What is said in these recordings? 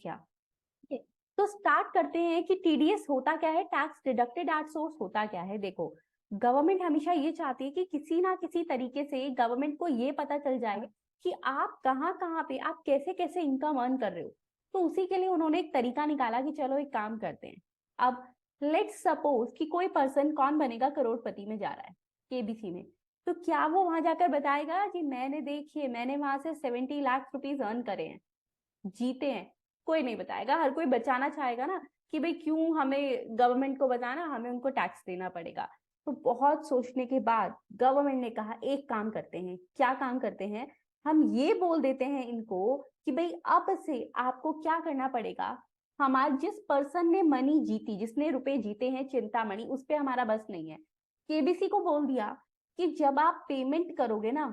क्या। तो स्टार्ट करते हैं कि टीडीएस होता क्या है, टैक्स डिडक्टेड एट सोर्स होता क्या है। देखो, गवर्नमेंट हमेशा ये चाहती है कि किसी ना किसी तरीके से गवर्नमेंट को ये पता चल जाए कि आप कहाँ कहाँ पे, आप कैसे कैसे इनकम अर्न कर रहे हो। तो उसी के लिए उन्होंने एक तरीका निकाला कि चलो एक काम करते हैं। अब लेट्स सपोज कि कोई पर्सन कौन बनेगा, करोड़पति में जा रहा है केबीसी में, तो क्या वो वहां जाकर बताएगा कि मैंने देखिए मैंने वहां से 70 लाख रुपीज अर्न करे हैं, जीते हैं? कोई नहीं बताएगा। हर कोई बचाना चाहेगा ना कि भाई क्यों हमें गवर्नमेंट को बताना, हमें उनको टैक्स देना पड़ेगा। तो बहुत सोचने के बाद गवर्नमेंट ने कहा एक काम करते हैं। क्या काम करते हैं, हम ये बोल देते हैं इनको कि भाई अब से आपको क्या करना पड़ेगा, हमारे जिस पर्सन ने मनी जीती, जिसने रुपए जीते हैं चिंतामणि, उस पे हमारा बस नहीं है। केबीसी को बोल दिया कि जब आप पेमेंट करोगे ना,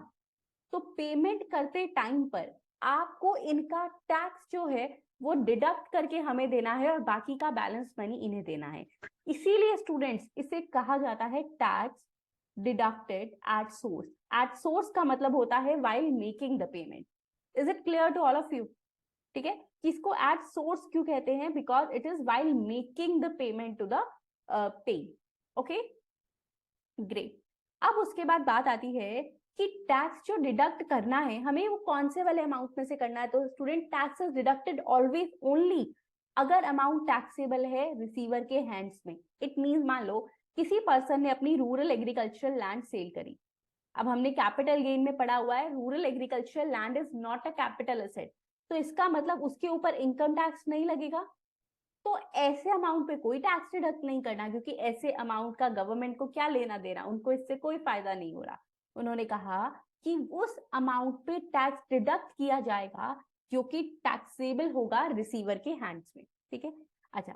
तो पेमेंट करते टाइम पर आपको इनका टैक्स जो है वो डिडक्ट करके हमें देना है और बाकी का बैलेंस मनी इन्हें देना है। इसीलिए स्टूडेंट्स इसे कहा जाता है tax deducted at source. At source का मतलब होता है while making the payment. Is it clear to all of you? ठीक है, किसको एट सोर्स क्यों कहते हैं, because it is while making the payment to the payee. Okay, great. अब उसके बाद बात आती है कि टैक्स जो डिडक्ट करना है हमें वो कौन से वाले अमाउंट में से करना है। तो student, tax is deducted always only अगर अमाउंट टैक्सेबल है रिसीवर के हैंड्स में। इट मींस मान लो किसी पर्सन ने अपनी रूरल एग्रीकल्चरल लैंड सेल करी। अब हमने कैपिटल गेन में पढ़ा हुआ है rural agricultural land is not a capital asset, तो इसका मतलब उसके ऊपर इनकम टैक्स नहीं लगेगा। तो ऐसे अमाउंट पे कोई टैक्स डिडक्ट नहीं करना, क्योंकि ऐसे अमाउंट का गवर्नमेंट को क्या लेना देना, उनको इससे कोई फायदा नहीं हो रहा। उन्होंने कहा कि उस अमाउंट पे टैक्स डिडक्ट किया जाएगा जो कि टैक्सेबल होगा रिसीवर के हैंड्स में। ठीक है, अच्छा,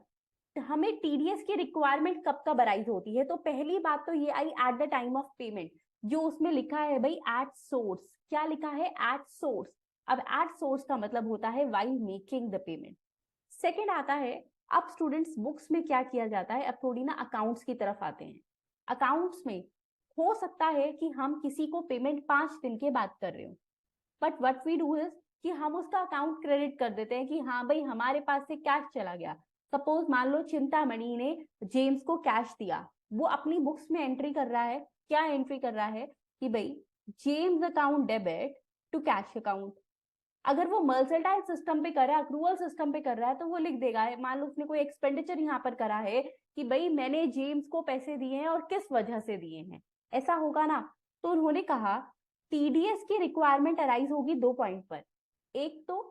तो हमें टीडीएस की रिक्वायरमेंट कब कब अराइज होती है? तो पहली बात तो ये आई at the time of payment, जो उसमें लिखा है भाई एट सोर्स। क्या लिखा है? At source. अब एट सोर्स का मतलब होता है while making the payment. Second आता है, अब स्टूडेंट्स बुक्स में क्या किया जाता है, अब थोड़ी ना अकाउंट्स की तरफ आते हैं। अकाउंट्स में हो सकता है कि हम किसी को पेमेंट 5 दिन के बाद कर रहे हो, but what we do is कि हम उसका अकाउंट क्रेडिट कर देते हैं कि हाँ भाई हमारे पास से कैश चला गया। सपोज मान लो चिंतामणि ने जेम्स को कैश दिया, वो अपनी बुक्स में एंट्री कर रहा है। क्या एंट्री कर रहा है कि भाई James account debit to cash account. अगर वो मर्सेंटाइल सिस्टम पे कर रहा है, अक्रूवल सिस्टम पे कर रहा है, तो वो लिख देगा, मान लो उसने कोई एक्सपेंडिचर यहाँ पर करा है कि भाई मैंने जेम्स को पैसे दिए हैं और किस वजह से दिए हैं, ऐसा होगा ना। तो उन्होंने कहा टीडीएस की रिक्वायरमेंट अराइज होगी 2 पॉइंट पर। एक तो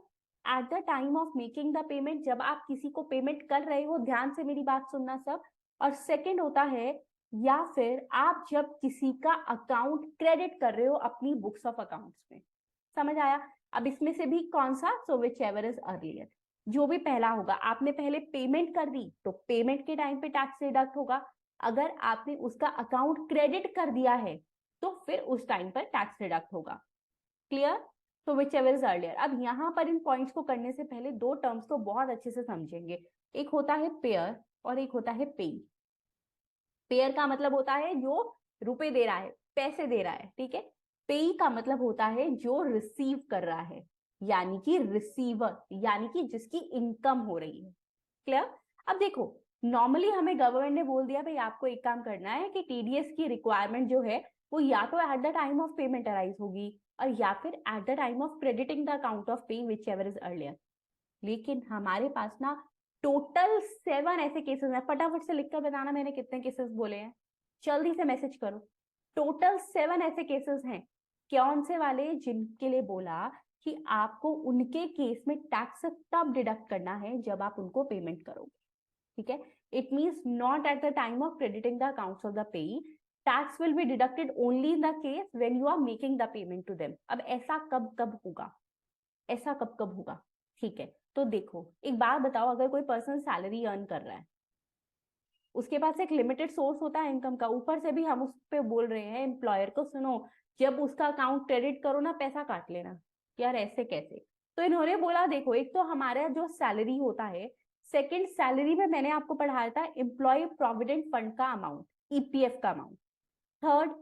eight the time of making the payment, जब आप किसी को पेमेंट कर रहे हो, ध्यान से मेरी बात सुनना सब। और सेकेंड होता है या फिर आप जब किसी का अकाउंट क्रेडिट कर रहे हो अपनी बुक्स ऑफ अकाउंट्स में। समझ आया? अब इसमें से भी कौन सा, सो विच एवर इज अर्लियर, जो भी पहला होगा। आपने पहले पेमेंट कर दी तो पेमेंट के टाइम पे टैक्स डिडक्ट होगा। अगर आपने उसका अकाउंट क्रेडिट कर दिया है तो फिर उस टाइम पर टैक्स डिडक्ट होगा। क्लियर? तो विच एवर इज अर्लियर। अब यहाँ पर इन पॉइंट्स को करने से पहले 2 टर्म्स को बहुत अच्छे से समझेंगे। एक होता है पेयर और एक होता है पे। पेयर का मतलब होता है जो रुपए दे रहा है, पैसे दे रहा है। ठीक है, पेई का मतलब होता है जो रिसीव कर रहा है, यानी कि रिसीवर, यानी कि जिसकी इनकम हो रही है। क्लियर? अब देखो, नॉर्मली हमें गवर्नमेंट ने बोल दिया भाई आपको एक काम करना है कि टीडीएस की रिक्वायरमेंट जो है वो या तो eight the time of payment arise होगी और या फिर eight the time of crediting the account of पे विच एवर इज अर्लियर। लेकिन हमारे पास ना टोटल 7 ऐसे केसेस हैं। फटाफट से लिखकर बताना मैंने कितने केसेस बोले हैं, जल्दी से मैसेज करो। टोटल 7 ऐसे केसेस हैं। कौन से वाले? जिनके लिए बोला कि आपको उनके केस में टैक्स तब डिडक्ट करना है जब आप उनको पेमेंट करोगे। ठीक है, it means not at the time of crediting the accounts of the payee, tax will be deducted only in the case when you are making the payment to them. अब ऐसा कब कब होगा, ऐसा कब कब होगा? ठीक है, तो देखो एक बात बताओ, अगर कोई पर्सन सैलरी अर्न कर रहा है, उसके पास एक लिमिटेड सोर्स होता है इनकम का, ऊपर से भी हम उस पे बोल रहे हैं एम्प्लॉयर को सुनो जब उसका अकाउंट क्रेडिट करो ना पैसा काट लेना। यार ऐसे कैसे? तो इन्होंने बोला देखो, एक तो हमारा जो सैलरी होता है, सेकंड सैलरी में मैंने आपको पढ़ाया था एम्प्लॉय प्रोविडेंट फंड का अमाउंट, ईपीएफ का अमाउंट। थर्ड,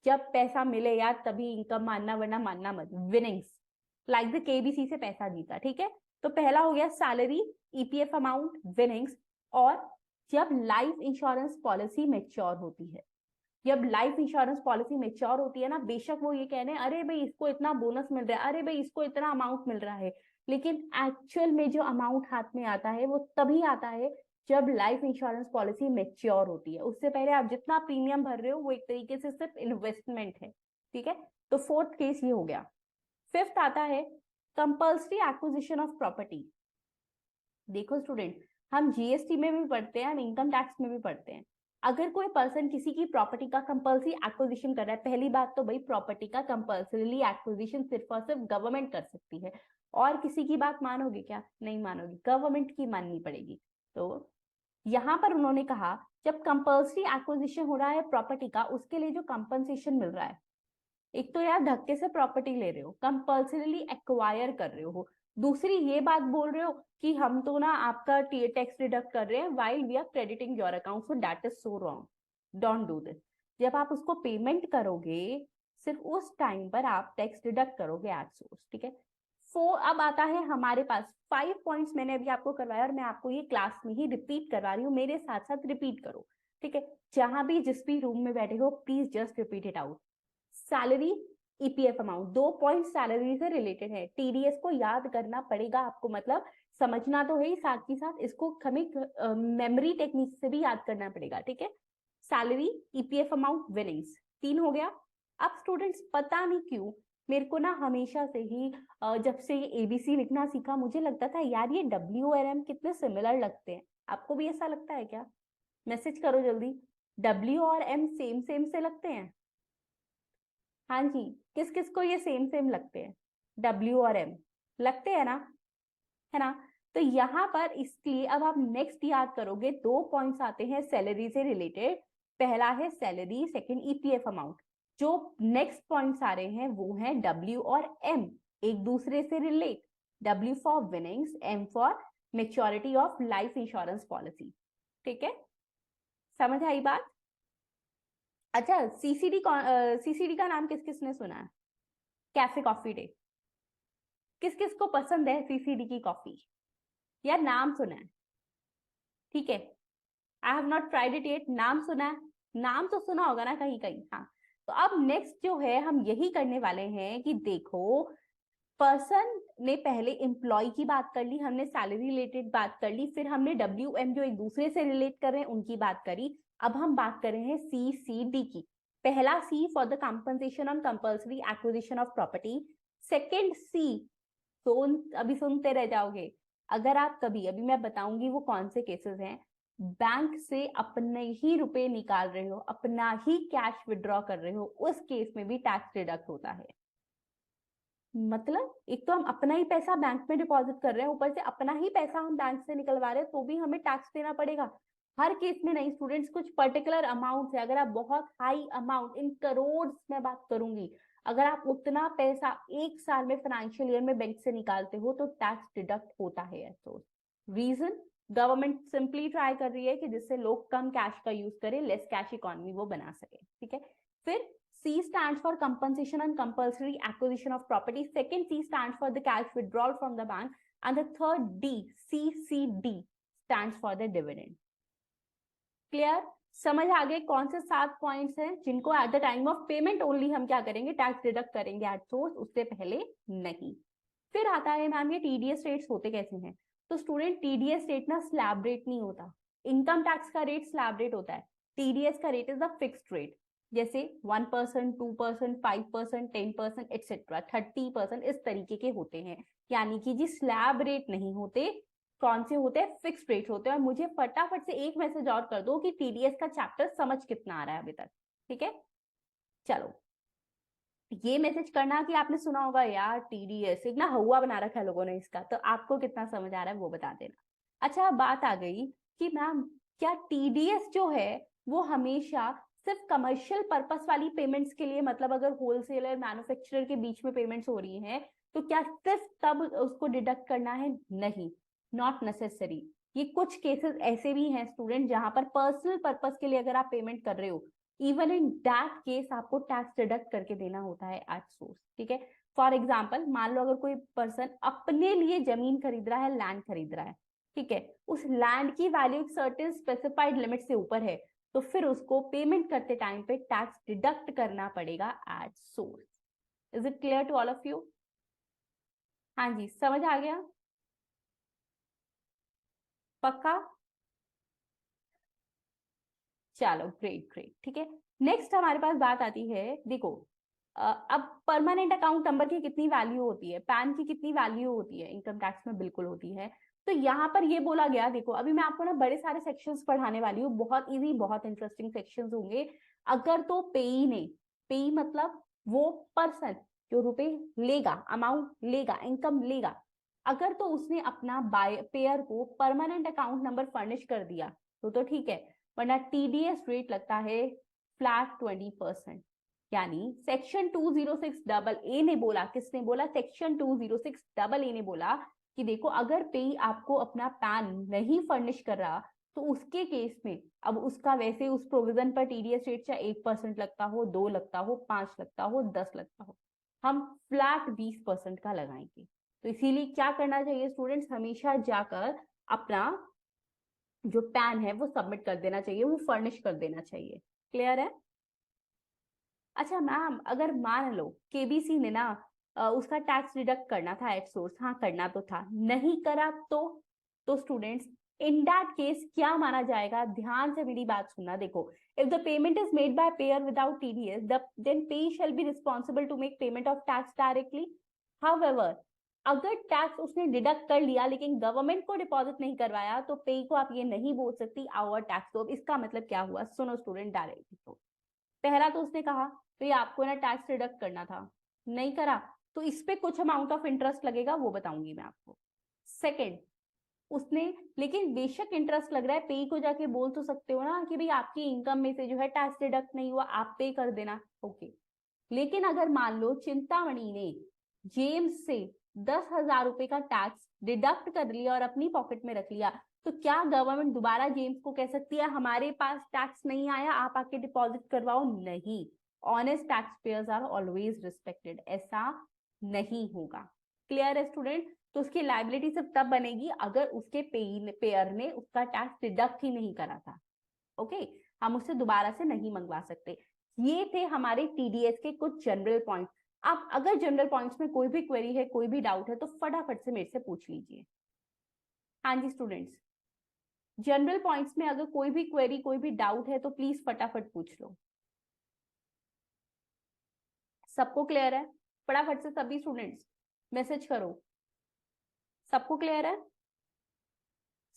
जब पैसा मिले यार तभी इनकम मानना, वरना मानना मत। विनिंग्स लाइक द केबीसी से पैसा जीता। ठीक है, तो पहला हो गया सैलरी, ईपीएफ अमाउंट, विनिंग्स, और जब लाइफ इंश्योरेंस पॉलिसी मैच्योर होती है। जब लाइफ इंश्योरेंस पॉलिसी मैच्योर होती है ना, बेशक वो ये कह रहे हैं अरे भाई इसको इतना बोनस मिल रहा है, अरे भाई इसको इतना अमाउंट मिल रहा है, लेकिन एक्चुअल में जो अमाउंट हाथ में आता है वो तभी आता है जब लाइफ इंश्योरेंस पॉलिसी मैच्योर होती है। उससे पहले आप जितना प्रीमियम भर रहे हो वो एक तरीके से सिर्फ इन्वेस्टमेंट है, ठीक है। तो फोर्थ केस ये हो गया। फिफ्थ आता है कंपल्सरी एक्विजिशन ऑफ प्रॉपर्टी। देखो स्टूडेंट, हम जीएसटी में भी पढ़ते हैं, हम इनकम टैक्स में भी पढ़ते हैं। अगर कोई पर्सन किसी की प्रॉपर्टी का कंपल्सरी एक्विजिशन कर रहा है, पहली बात तो भाई प्रॉपर्टी का कंपल्सरीली एक्विजिशन सिर्फ और सिर्फ गवर्नमेंट कर सकती है, और किसी की बात मानोगे क्या? नहीं मानोगे, गवर्नमेंट की माननी पड़ेगी। तो यहाँ पर उन्होंने कहा जब कंपल्सरी एक्विजिशन हो रहा है प्रॉपर्टी का, उसके लिए जो कंपनसेशन मिल रहा है, एक तो यार धक्के से प्रॉपर्टी ले रहे हो, कंपल्सरीली एक्वायर कर रहे हो, दूसरी ये बात बोल रहे हो कि हम तो ना आपका टैक्स डिडक्ट कर रहे हैं while we are crediting your account, so that is so wrong, don't do this. जब आप उसको पेमेंट करोगे सिर्फ उस टाइम पर आप टैक्स डिडक्ट करोगे एट सोर्स, ठीक है। अब आता है हमारे पास 5 पॉइंट्स मैंने अभी आपको करवाया और मैं आपको ये क्लास में ही रिपीट करवा रही हूँ, मेरे साथ साथ रिपीट करो, ठीक है। जहां भी जिस भी रूम में बैठे हो please just repeat it out. Salary, EPF amount, 2 point salary से रिलेटेड है, टीडीएस को याद करना पड़ेगा आपको, मतलब समझना तो है ही, साथ ही साथ इसको हमें मेमोरी टेक्निक से भी याद करना पड़ेगा, ठीक है। सैलरी, ईपीएफ अमाउंट, विनिंग्स, 3 हो गया। अब स्टूडेंट्स पता नहीं क्यों मेरे को ना हमेशा से ही जब से ये एबीसी लिखना सीखा मुझे लगता था यार ये डब्ल्यू और एम कितने सिमिलर लगते हैं। आपको भी ऐसा लगता है क्या? मैसेज करो जल्दी, डब्ल्यू और एम सेम सेम से लगते हैं? हाँ जी, किस किस को ये सेम सेम लगते हैं? डब्ल्यू और एम लगते हैं ना, है ना। तो यहाँ पर इसलिए अब आप नेक्स्ट याद करोगे, 2 पॉइंट्स आते हैं सैलरी से रिलेटेड, पहला है सैलरी, सेकंड ईपीएफ अमाउंट। जो नेक्स्ट पॉइंट्स आ रहे हैं वो है डब्ल्यू और एम, एक दूसरे से relate, W for winnings, M for maturity of life insurance policy, ठीक है। समझ आई बात? अच्छा, सीसीडी का नाम किस किसने सुना है? कैफे कॉफी डे, किस किस को पसंद है सीसीडी की कॉफी? यार नाम सुना है, ठीक है। I have not tried it yet, नाम सुना है, नाम तो सुना होगा ना कहीं कहीं, हाँ। तो अब नेक्स्ट जो है हम यही करने वाले हैं कि देखो, पर्सन ने पहले एम्प्लॉय की बात कर ली, हमने सैलरी रिलेटेड बात कर ली, फिर हमने डब्ल्यू एम जो एक दूसरे से रिलेट कर रहे हैं उनकी बात करी। अब हम बात कर रहे हैं सीसीडी की। पहला C for the compensation on compulsory acquisition of property, second C, तो अभी सुनते रह जाओगे। अगर आप कभी, अभी मैं बताऊंगी वो कौन से केसेस हैं, बैंक से अपने ही रुपए निकाल रहे हो, अपना ही कैश विड्रॉ कर रहे हो, उस केस में भी टैक्स डिडक्ट होता है। मतलब एक तो हम अपना ही पैसा बैंक में डिपॉजिट कर रहे हैं, ऊपर से अपना ही पैसा हम बैंक से निकलवा रहे हैं, तो भी हमें टैक्स देना पड़ेगा। हर केस में नहीं स्टूडेंट्स, कुछ पर्टिकुलर अमाउंट है, अगर आप बहुत हाई अमाउंट इन करोड़ में बात करूंगी, अगर आप उतना पैसा एक साल में फाइनेंशियल ईयर में बैंक से निकालते हो तो टैक्स डिडक्ट होता है। तो रीजन, गवर्नमेंट सिंपली ट्राई कर रही है कि जिससे लोग कम कैश का यूज करें, लेस कैश इकोनॉमी वो बना सके, ठीक है। फिर C stands for compensation and compulsory acquisition of property. Second C stands for the cash withdrawal from the bank, and the third D, CCD, stands for the dividend. Clear? समझ आ गए कौन से 7 पॉइंट्स हैं जिनको eight the time of payment only हम क्या करेंगे, tax deduct करेंगे एट सोर्स, उससे पहले नहीं। फिर आता है मैम ये टीडीएस रेट्स होते कैसे हैं? तो स्टूडेंट टीडीएस रेट ना स्लैब रेट नहीं होता, इनकम टैक्स का रेट स्लैब रेट होता है, टीडीएस का rate is the fixed rate. जैसे 1%, 2%, 5%, 10% एक्सेट्रा 30% इस तरीके के होते हैं, यानी कि जी स्लैब रेट नहीं होते। कौन से होते हैं? फिक्स्ड रेट होते हैं। और मुझे फटाफट से एक मैसेज और कर दो कि टीडीएस का चैप्टर समझ कितना आ रहा है अभी तक, ठीक है। चलो ये मैसेज करना कि आपने सुना होगा यार टीडीएस, एक ना हुआ बना रखा है लोगों ने इसका, तो आपको कितना समझ आ रहा है वो बता देना। अच्छा बात आ गई कि मैम क्या टीडीएस जो है वो हमेशा सिर्फ कमर्शियल पर्पस वाली पेमेंट्स के लिए, मतलब अगर होलसेलर मैन्युफैक्चरर के बीच में पेमेंट्स हो रही हैं तो क्या सिर्फ तब उसको डिडक्ट करना है? नहीं, नॉट नेसेसरी। ये कुछ केसेस ऐसे भी हैं स्टूडेंट जहां पर पर्सनल पर्पस के लिए अगर आप पेमेंट कर रहे हो, इवन इन दैट केस आपको टैक्स डिडक्ट करके देना होता है एट सोर्स, ठीक है। फॉर एग्जाम्पल मान लो अगर कोई पर्सन अपने लिए जमीन खरीद रहा है, लैंड खरीद रहा है, ठीक है, उस लैंड की वैल्यू एक सर्टेन स्पेसिफाइड लिमिट से ऊपर है, तो फिर उसको पेमेंट करते टाइम पे टैक्स डिडक्ट करना पड़ेगा at source. Is it clear to all of you? हाँ जी, समझ आ गया? पक्का? चलो ग्रेट ग्रेट, ठीक है। नेक्स्ट हमारे पास बात आती है, देखो अब परमानेंट अकाउंट नंबर की कितनी वैल्यू होती है, पैन की कितनी वैल्यू होती है, इनकम टैक्स में बिल्कुल होती है। तो यहाँ पर ये बोला गया, देखो अभी मैं आपको ना बड़े सारे सेक्शंस पढ़ाने वाली हूँ, बहुत इजी बहुत इंटरेस्टिंग सेक्शंस होंगे। अगर तो पेई ने, पेई मतलब वो पर्सन जो रुपए लेगा, अमाउंट लेगा, इनकम लेगा, अगर तो उसने अपना बाय पेयर को परमानेंट अकाउंट नंबर फर्निश कर दिया तो ठीक है, वरना टीडीएस रेट लगता है फ्लैट 20%। यानी सेक्शन 206 डबल ए ने बोला, किसने बोला? सेक्शन 206 डबल ए ने बोला कि देखो अगर पेई आपको अपना पैन नहीं फर्निश कर रहा तो उसके केस में अब उसका वैसे उस प्रोविजन पर टीडीएस रेट चाहे 1% लगता हो, 2 लगता हो, 5 लगता हो, 10 लगता हो, हम फ्लैट 20% का लगाएंगे। तो इसीलिए क्या करना चाहिए स्टूडेंट्स, हमेशा जाकर अपना जो पैन है वो सबमिट कर देना चाहिए, वो फर्निश कर देना चाहिए। क्लियर है? अच्छा मैम, अगर मान लो केबीसी ने ना उसका टैक्स डिडक्ट करना था एट सोर्स, हाँ करना तो था, नहीं करा तो स्टूडेंट्स इन दैट केस क्या माना जाएगा? ध्यान से मेरी बात सुनना, देखो if the payment is made by payer without TDS then payee shall be responsible to make payment of tax directly. However अगर टैक्स उसने डिडक्ट कर लिया लेकिन गवर्नमेंट को डिपॉजिट नहीं करवाया तो पे को आप ये नहीं बोल सकती आवर टैक्स। तो अब इसका मतलब क्या हुआ, सुनो स्टूडेंट डायरेक्टली। तो पहला तो उसने कहा तो ये आपको ना टैक्स डिडक्ट करना था, नहीं करा तो इस पे कुछ अमाउंट ऑफ इंटरेस्ट लगेगा, वो बताऊंगी मैं आपको। सेकंड, उसने लेकिन बेशक इंटरेस्ट लग रहा है, पे को जाके बोल तो सकते हो ना कि भाई आपकी इनकम में से जो है टैक्स डिडक्ट नहीं हुआ, आप पे कर देना, ओके। लेकिन अगर मान लो चिंतामणि ने जेम्स से 10,000 रुपए का टैक्स डिडक्ट कर लिया और अपनी पॉकेट में रख लिया, तो क्या गवर्नमेंट दोबारा जेम्स को कह सकती है हमारे पास टैक्स नहीं आया, आप आके डिपॉजिट करवाओ? नहीं, honest tax payers are always respected, ऐसा नहीं होगा। क्लियर है स्टूडेंट? तो उसकी लाइबिलिटी सिर्फ तब बनेगी अगर उसके पेयर ने उसका टैक्स डिडक्ट ही नहीं करा था, ओके। हम उससे दोबारा से नहीं मंगवा सकते। ये थे हमारे टीडीएस के कुछ जनरल पॉइंट्स। आप अगर जनरल पॉइंट्स में कोई भी क्वेरी है, कोई भी डाउट है तो फटाफट से मेरे से पूछ लीजिए। हाँ जी स्टूडेंट्स, जनरल पॉइंट्स में अगर कोई भी क्वेरी, कोई भी डाउट है तो प्लीज फटाफट पूछ लो। सबको क्लियर है? फटाफट से सभी स्टूडेंट्स मैसेज करो। सबको क्लियर है?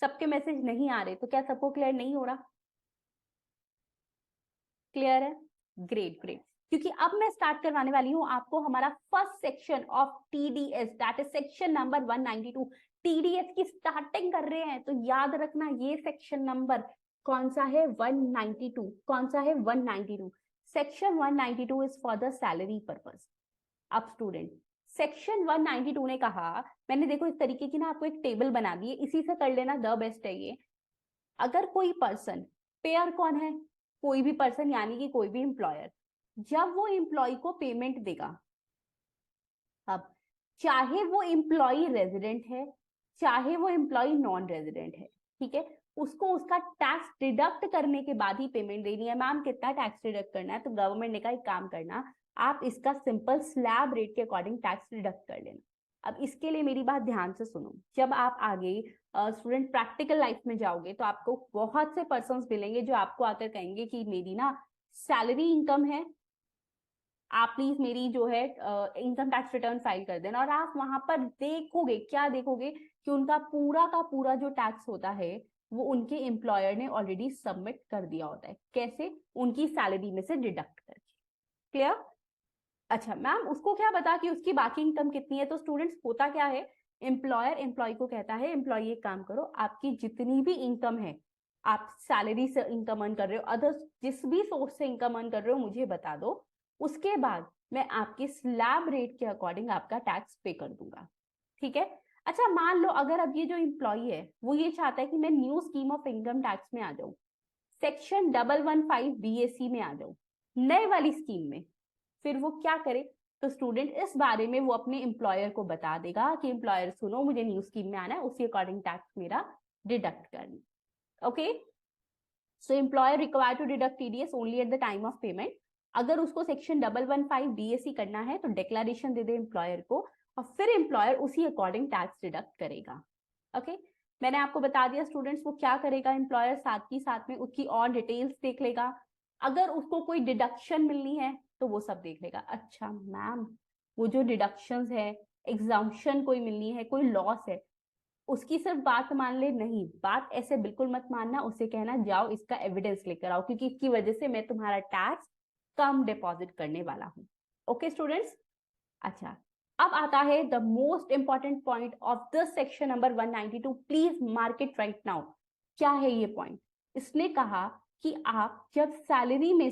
सबके मैसेज नहीं आ रहे तो क्या सबको क्लियर नहीं हो रहा? क्लियर है? Great great. क्योंकि अब मैं स्टार्ट करवाने वाली हूं आपको हमारा first section of TDS, that is section number 192। TDS की स्टार्टिंग कर रहे हैं तो याद रखना ये सेक्शन नंबर कौन सा है? 192। कौन सा है? 192। Section 192 is for the salary purpose. अब स्टूडेंट सेक्शन 192 ने कहा, मैंने देखो इस तरीके की ना आपको एक टेबल बना दी है, इसी से कर लेना, द बेस्ट है ये। अगर कोई पर्सन, पेयर कौन है? कोई भी पर्सन यानी कि कोई भी एम्प्लॉयर, जब वो एम्प्लॉय को पेमेंट देगा, अब चाहे वो एम्प्लॉय रेजिडेंट है, चाहे वो एम्प्लॉय नॉन रेजिडेंट है, ठीक है, उसको उसका टैक्स डिडक्ट करने के बाद ही पेमेंट देनी है। मैम कितना टैक्स डिडक्ट करना है? तो गवर्नमेंट ने कहा एक काम करना, आप इसका सिंपल स्लैब रेट के अकॉर्डिंग टैक्स डिडक्ट कर लेना। अब इसके लिए मेरी बात ध्यान से सुनो, जब आप आगे स्टूडेंट प्रैक्टिकल लाइफ में जाओगे तो आपको बहुत से पर्संस मिलेंगे जो आपको आकर कहेंगे कि मेरी ना सैलरी इनकम है, आप प्लीज मेरी जो है इनकम टैक्स रिटर्न फाइल कर देना। और आप वहां पर देखोगे, क्या देखोगे कि उनका पूरा का पूरा जो टैक्स होता है वो उनके एम्प्लॉयर ने ऑलरेडी सबमिट कर दिया होता है। कैसे? उनकी सैलरी में से डिडक्ट करके। क्लियर? अच्छा मैम उसको क्या पता कि उसकी बाकी इनकम कितनी है? तो स्टूडेंट्स होता क्या है, एम्प्लॉयर एम्प्लॉय को कहता है एम्प्लॉय एक काम करो, आपकी जितनी भी इनकम है, आप सैलरी से इनकम अर्न कर रहे हो, अदर जिस भी सोर्स से इनकम अर्न कर रहे हो मुझे बता दो, उसके बाद मैं आपके स्लैब रेट के अकॉर्डिंग आपका टैक्स पे कर दूंगा। ठीक है? अच्छा मान लो अगर अब ये जो एम्प्लॉय है वो ये चाहता है कि मैं new scheme of income tax में आ जाऊं, सेक्शन 115 BAC में आ जाऊं, नए वाली स्कीम में, फिर वो क्या करे? तो स्टूडेंट इस बारे में वो अपने एम्प्लॉयर को बता देगा कि एम्प्लॉयर सुनो, मुझे न्यू स्कीम में आना है, उसी अकॉर्डिंग टैक्स मेरा डिडक्ट करना। Okay, so employer require to deduct TDS only at the time of payment. अगर उसको सेक्शन 115 बीएससी करना है तो डिक्लेरेशन दे दे एम्प्लॉयर को, और फिर एम्प्लॉयर उसी अकॉर्डिंग टैक्स डिडक्ट करेगा। ओके, मैंने आपको बता दिया स्टूडेंट्स वो क्या करेगा, एम्प्लॉयर साथ ही साथ में उसकी और डिटेल्स देख लेगा। अगर उसको कोई डिडक्शन मिलनी है तो वो सब देख लेगा। अच्छा मैम, वो जो डिडक्शंस है, एग्जाम्पशन कोई मिलनी है, कोई लॉस है, उसकी सिर्फ बात मान ले, नहीं, बात ऐसे बिल्कुल मत मानना। उसे कहना जाओ इसका एविडेंस लेकर आओ, क्योंकि इसकी वजह से मैं तुम्हारा टैक्स कम डिपॉजिट करने वाला हूँ। ओके स्टूडेंट्स, अच्छा अब आता है the most important point of this section number 192। Please mark it right now. क्या है ये पॉइंट? इसने कहा कि आप जब सैलरी में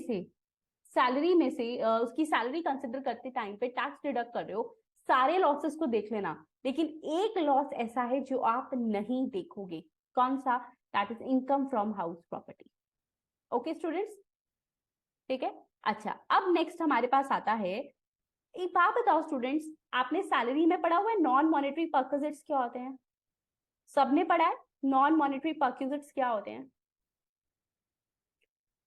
से उसकी सैलरी कंसिडर करते टाइम पे टैक्स डिडक्ट कर रहे हो, सारे लॉसेस को देख लेना, लेकिन एक लॉस ऐसा है जो आप नहीं देखोगे। कौन सा? That is income from house property. Okay students, ठीक है। अच्छा, अब नेक्स्ट हमारे पास आता है, एक बात बताओ स्टूडेंट्स, आपने सैलरी में पढ़ा हुआ है नॉन मॉनेटरी परक्विजिट्स क्या होते हैं? सबने पढ़ा है नॉन मॉनेटरी परक्विजिट्स क्या होते हैं?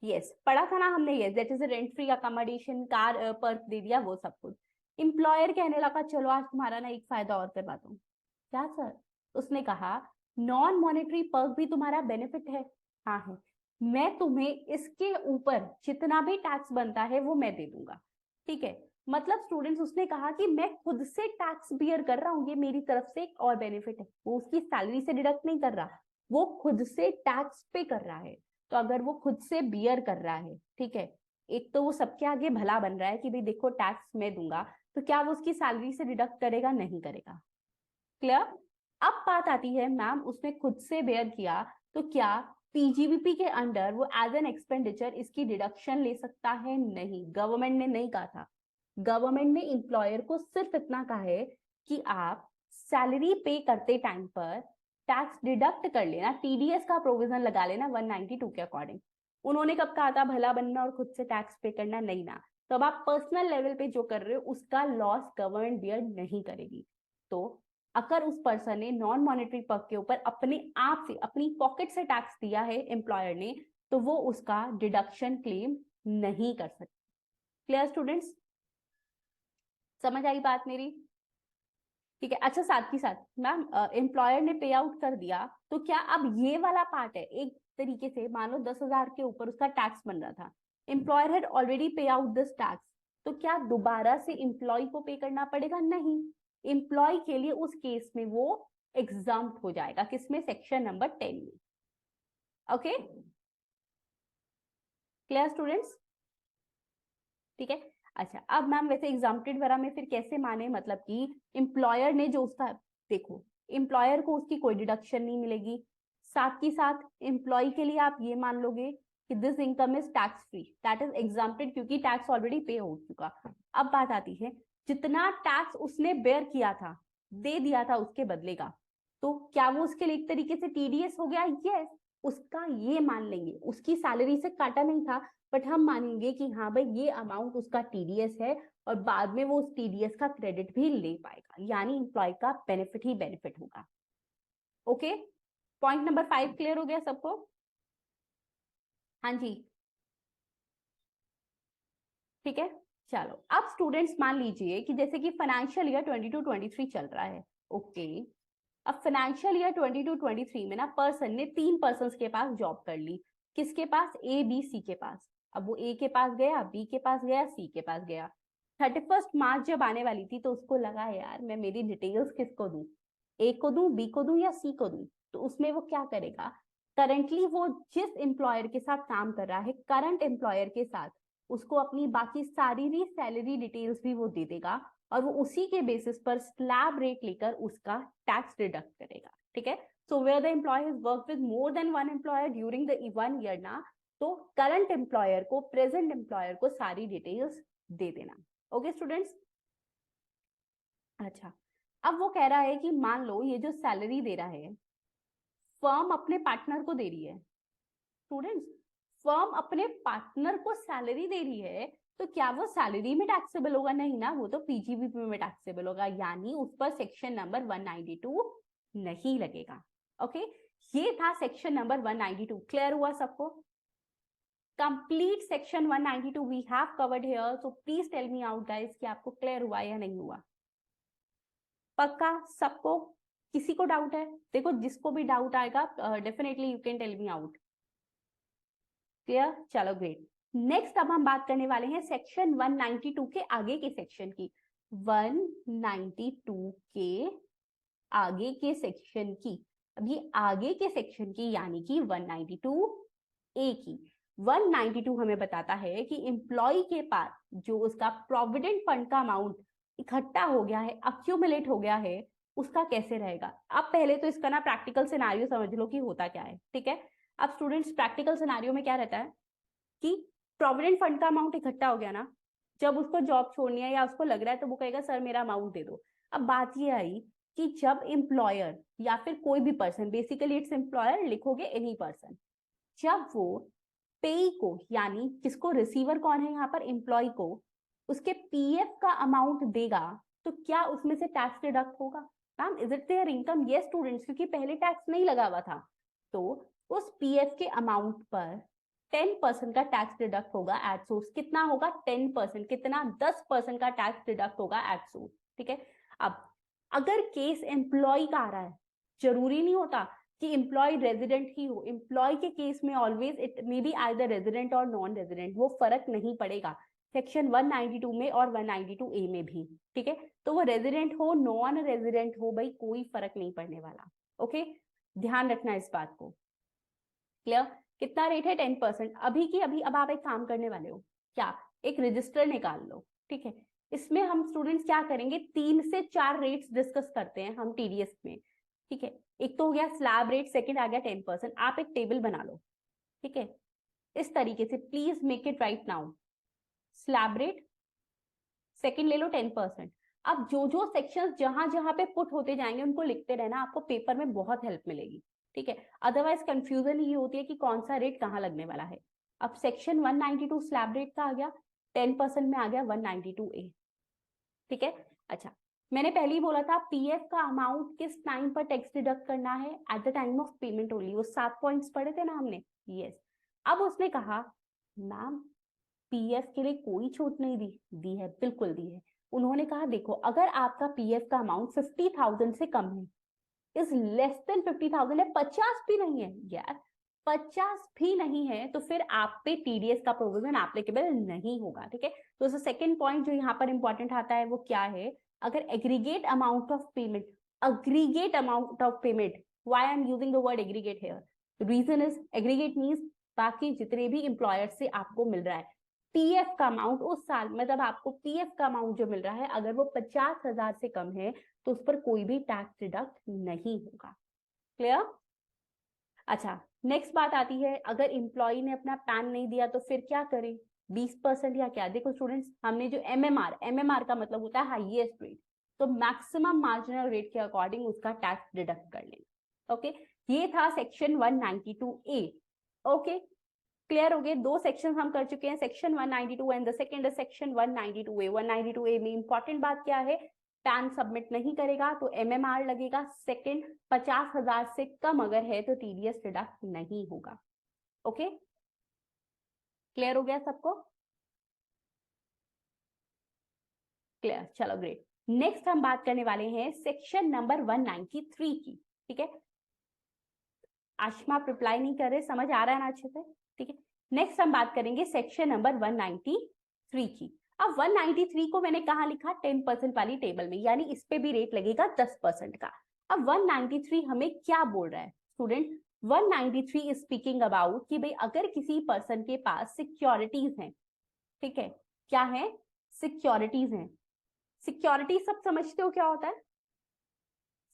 यस, पढ़ा था ना हमने, yes, that is rent free accommodation, car perk दे दिया, वो सब कुछ। एम्प्लॉयर कहने लगा चलो आज तुम्हारा ना एक फायदा और करवाता हूँ। क्या सर? उसने कहा नॉन मॉनेटरी पर्क भी तुम्हारा बेनिफिट है। हाँ है, मैं तुम्हें इसके ऊपर जितना भी टैक्स बनता है वो मैं दे दूंगा। ठीक है, मतलब स्टूडेंट्स उसने कहा कि मैं खुद से टैक्स बियर कर रहा हूँ, ये मेरी तरफ से एक और बेनिफिट है। वो उसकी सैलरी से डिडक्ट नहीं कर रहा, वो खुद से टैक्स पे कर रहा है। तो अगर वो खुद से बियर कर रहा है, ठीक है, एक तो वो सबके आगे भला बन रहा है कि भाई देखो टैक्स मैं दूंगा, तो क्या वो उसकी सैलरी से डिडक्ट करेगा? नहीं करेगा। क्लियर? अब बात आती है मैम उसने खुद से बेयर किया, तो क्या पीजीबीपी के अंडर वो एज एन एक्सपेंडिचर इसकी डिडक्शन ले सकता है? नहीं, गवर्नमेंट ने नहीं कहा था। गवर्नमेंट ने एम्प्लॉयर को सिर्फ इतना कहा है कि आप सैलरी पे करते टाइम पर टैक्स डिडक्ट कर लेना, टीडीएस का प्रोविजन लगा लेना 192 के अकॉर्डिंग। उन्होंने कब कहा था भला बनना और खुद से टैक्स पे करना? नहीं ना। तो अब आप पर्सनल लेवल पे जो कर रहे हो उसका लॉस गवर्नमेंट बियर नहीं करेगी। तो अगर उस पर्सन ने नॉन मॉनेटरी पर्क के ऊपर अपने आप से, अपनी पॉकेट से टैक्स दिया है एम्प्लॉयर ने, तो वो उसका डिडक्शन क्लेम नहीं कर सकते। Clear students? समझ आई बात मेरी? ठीक है। अच्छा, साथ ही साथ मैम एम्प्लॉयर ने पे आउट कर दिया, तो क्या अब ये वाला पार्ट है, एक तरीके से मान लो 10,000 के ऊपर उसका टैक्स बन रहा था, एम्प्लॉयर हैड ऑलरेडी पे आउट दिस टैक्स, तो क्या दोबारा से एम्प्लॉय को पे करना पड़ेगा? नहीं, एम्प्लॉय के लिए उस केस में वो एग्जाम्प्ट हो जाएगा। किसमें? सेक्शन नंबर 10 में। Okay, clear students? ठीक है। अच्छा, अब मैम वैसे एग्जाम्प्टेड वगैरह में फिर कैसे माने, मतलब कि एम्प्लॉयर ने जो उसका, देखो एम्प्लॉयर को उसकी कोई डिडक्शन नहीं मिलेगी, साथ ही साथ एम्प्लॉय के लिए आप ये मान लोगे कि this income is tax free, that is exempted, क्योंकि टैक्स ऑलरेडी पे हो चुका। अब बात आती है, जितना टैक्स उसने बेयर किया था, दे दिया था उसके बदले का, तो क्या वो उसके लिए एक तरीके से टीडीएस हो गया? यस, उसका ये मान लेंगे, उसकी सैलरी से काटा नहीं था, बट हम मानेंगे कि हाँ भाई ये अमाउंट उसका टीडीएस है, और बाद में वो उस टीडीएस का क्रेडिट भी ले पाएगा, यानी एम्प्लॉय का बेनिफिट ही बेनिफिट होगा। ओके, पॉइंट नंबर 5 क्लियर हो गया सबको? हाँ जी, ठीक है। चलो, अब स्टूडेंट्स मान लीजिए कि जैसे कि फाइनेंशियल ईयर 22-23 चल रहा है। ओके, अब फाइनेंशियल ईयर 22-23 में ना पर्सन ने 3 पर्सन के पास जॉब कर ली। किसके पास? ए बी सी के पास। अब वो ए के पास गया, बी के पास गया, सी के पास गया। 31 मार्च जब आने वाली थी तो उसको लगा यार मैं मेरी डिटेल्स किसको दूं, ए को दूं, बी को दूं या सी को दूं? तो उसमें वो क्या करेगा, करंटली वो जिस एम्प्लॉयर के साथ काम कर रहा है, करंट एम्प्लॉयर के साथ उसको अपनी बाकी सारी सैलरी डिटेल्स भी वो दे देगा, और वो उसी के बेसिस पर स्लैब रेट लेकर उसका टैक्स डिडक्ट करेगा। ठीक है, so where the employ has worked with more than one employer during the 1 year ना, तो करंट एम्प्लॉयर को, प्रेजेंट एम्प्लॉयर को सारी डिटेल्स दे देना। Okay students? अच्छा, अब वो कह रहा है कि मान लो ये जो सैलरी दे रहा है फर्म अपने पार्टनर को दे रही है। स्टूडेंट्स, फर्म अपने पार्टनर को सैलरी दे रही है, तो क्या वो सैलरी में टैक्सेबल होगा? नहीं ना, वो तो पीजीबीपी में टैक्सेबल होगा, यानी उस पर सेक्शन नंबर 192 नहीं लगेगा। ओके, ये था सेक्शन नंबर 192। क्लियर हुआ सबको? Complete section 192 we have covered here, so please tell me out guys कि आपको क्लियर हुआ या नहीं हुआ। पक्का सबको? किसी को डाउट है? देखो, जिसको भी डाउट आएगा definitely you can tell me out. Clear? चलो ग्रेट। नेक्स्ट अब हम बात करने वाले हैं सेक्शन 192 के आगे के सेक्शन की। 192 के आगे के सेक्शन की, अब ये आगे के सेक्शन की यानी कि 192 ए की। 192 हमें बताता है कि एम्प्लॉय के पास जो उसका प्रोविडेंट फंड का अमाउंट इकट्ठा हो गया है, अक्यूमुलेट हो गया है, उसका कैसे रहेगा। अब पहले तो इसका ना प्रैक्टिकल सिनेरियो समझ लो कि होता क्या है, ठीक है। अब स्टूडेंट्स, प्रैक्टिकल सिनेरियो में क्या रहता है कि प्रोविडेंट फंड का अमाउंट इकट्ठा हो गया ना, जब उसको जॉब छोड़नी है या उसको लग रहा है तो वो कहेगा सर मेरा अमाउंट दे दो। अब बात ये आई कि जब एम्प्लॉयर या फिर कोई भी पर्सन, बेसिकली इट्स एम्प्लॉयर, लिखोगे एनी पर्सन, जब वो पेई को, यानी किसको, रिसीवर कौन है यहाँ पर, एम्प्लॉय को, उसके पीएफ का अमाउंट देगा, तो क्या उसमें से टैक्स डिडक्ट होगा? Ma'am is it there income? Yes students, क्योंकि पहले टैक्स नहीं लगा हुआ था, तो उस पीएफ के अमाउंट पर 10% का टैक्स डिडक्ट होगा एट सोर्स। कितना होगा? 10%। कितना? 10% का टैक्स डिडक्ट होगा एट सोर्स, ठीक है। अब अगर केस एम्प्लॉय का आ रहा है, जरूरी नहीं होता कि एम्प्लॉय रेजिडेंट ही हो, एम्प्लॉय के केस में always it may be either resident और नॉन रेजिडेंट, वो फर्क नहीं पड़ेगा सेक्शन 192 में और 192 ए में भी, ठीक है। तो वो रेजिडेंट हो, नॉन रेजिडेंट हो, भाई कोई फर्क नहीं पड़ने वाला। ओके, ध्यान रखना इस बात को। क्लियर? कितना रेट है? 10%। अभी की अभी। अब आप एक काम करने वाले हो, क्या, एक रजिस्टर निकाल लो, ठीक है। इसमें हम स्टूडेंट्स क्या करेंगे, 3 से 4 रेट्स डिस्कस करते हैं हम टीडीएस में, ठीक है। एक तो हो गया स्लैब रेट, सेकंड आ गया 10%। आप एक टेबल बना लो, ठीक है, इस तरीके से, please make it right now. Slab rate, second ले लो 10%। अब जो जो सेक्शंस जहां जहां पे पुट होते जाएंगे उनको लिखते रहना, आपको पेपर में बहुत हेल्प मिलेगी, ठीक है। अदरवाइज कंफ्यूजन ये होती है कि कौन सा रेट कहाँ लगने वाला है। अब सेक्शन 192 स्लैब रेट का आ गया, 10% में आ गया 192 ए, ठीक है। अच्छा, मैंने पहले ही बोला था पीएफ का अमाउंट किस टाइम पर टैक्स डिडक्ट करना है, eight the time of payment only. वो 7 पॉइंट्स पढ़े थे ना हमने, यस। अब उसने कहा मैम पीएफ के लिए कोई छूट नहीं दी, दी है, बिल्कुल दी है। उन्होंने कहा देखो, अगर आपका पीएफ का अमाउंट 50,000 से कम है, इज लेस देन 50,000 है, 50 भी नहीं है यार, 50 भी नहीं है, तो फिर आप पे टीडीएस का प्रोविजन एप्लीकेबल नहीं होगा, ठीक है। तो सेकंड पॉइंट जो यहाँ पर इंपॉर्टेंट आता है वो क्या है, अगर aggregate amount of payment, aggregate amount of payment, why I'm using the word aggregate here, the reason is aggregate means बाकी जितने भी एम्प्लॉयर से आपको मिल रहा है पीएफ का अमाउंट उस साल, मतलब आपको पीएफ का अमाउंट जो मिल रहा है, अगर वो 50,000 से कम है तो उस पर कोई भी टैक्स डिडक्ट नहीं होगा। क्लियर? अच्छा, नेक्स्ट बात आती है, अगर एम्प्लॉय ने अपना पैन नहीं दिया तो फिर क्या करें, 20% या क्या। देखो स्टूडेंट्स, हमने जो एमएमआर का मतलब होता है हाईएस्ट रेट, तो मैक्सिमम मार्जिनल रेट के अकॉर्डिंग उसका टैक्स डिडक्ट कर लेना। ओके, ये था सेक्शन 192 ए। ओके, क्लियर हो गए? 2 सेक्शन हम कर चुके हैं, section 192 and the second section 192 ए। 192 ए में इंपॉर्टेंट बात क्या है, पैन सबमिट नहीं करेगा तो एमएमआर लगेगा। सेकंड, 50,000 से कम अगर है तो टीडीएस डिडक्ट नहीं होगा। ओके, क्लियर हो गया सबको? क्लियर, चलो ग्रेट। नेक्स्ट हम बात करने वाले हैं सेक्शन नंबर 193 की, ठीक है। आशमा आप रिप्लाई नहीं कर रहे, समझ आ रहा है ना अच्छे से, ठीक है। नेक्स्ट हम बात करेंगे सेक्शन नंबर 193 की। अब 193 को मैंने कहा लिखा, 10% वाली टेबल में, यानी इस पे भी रेट लगेगा 10% का। अब 193 हमें क्या बोल रहा है स्टूडेंट, 193 इज स्पीकिंग अबाउट कि भाई अगर किसी पर्सन के पास सिक्योरिटीज हैं, ठीक है, क्या है, सिक्योरिटीज हैं। सिक्योरिटी सब समझते हो क्या होता है,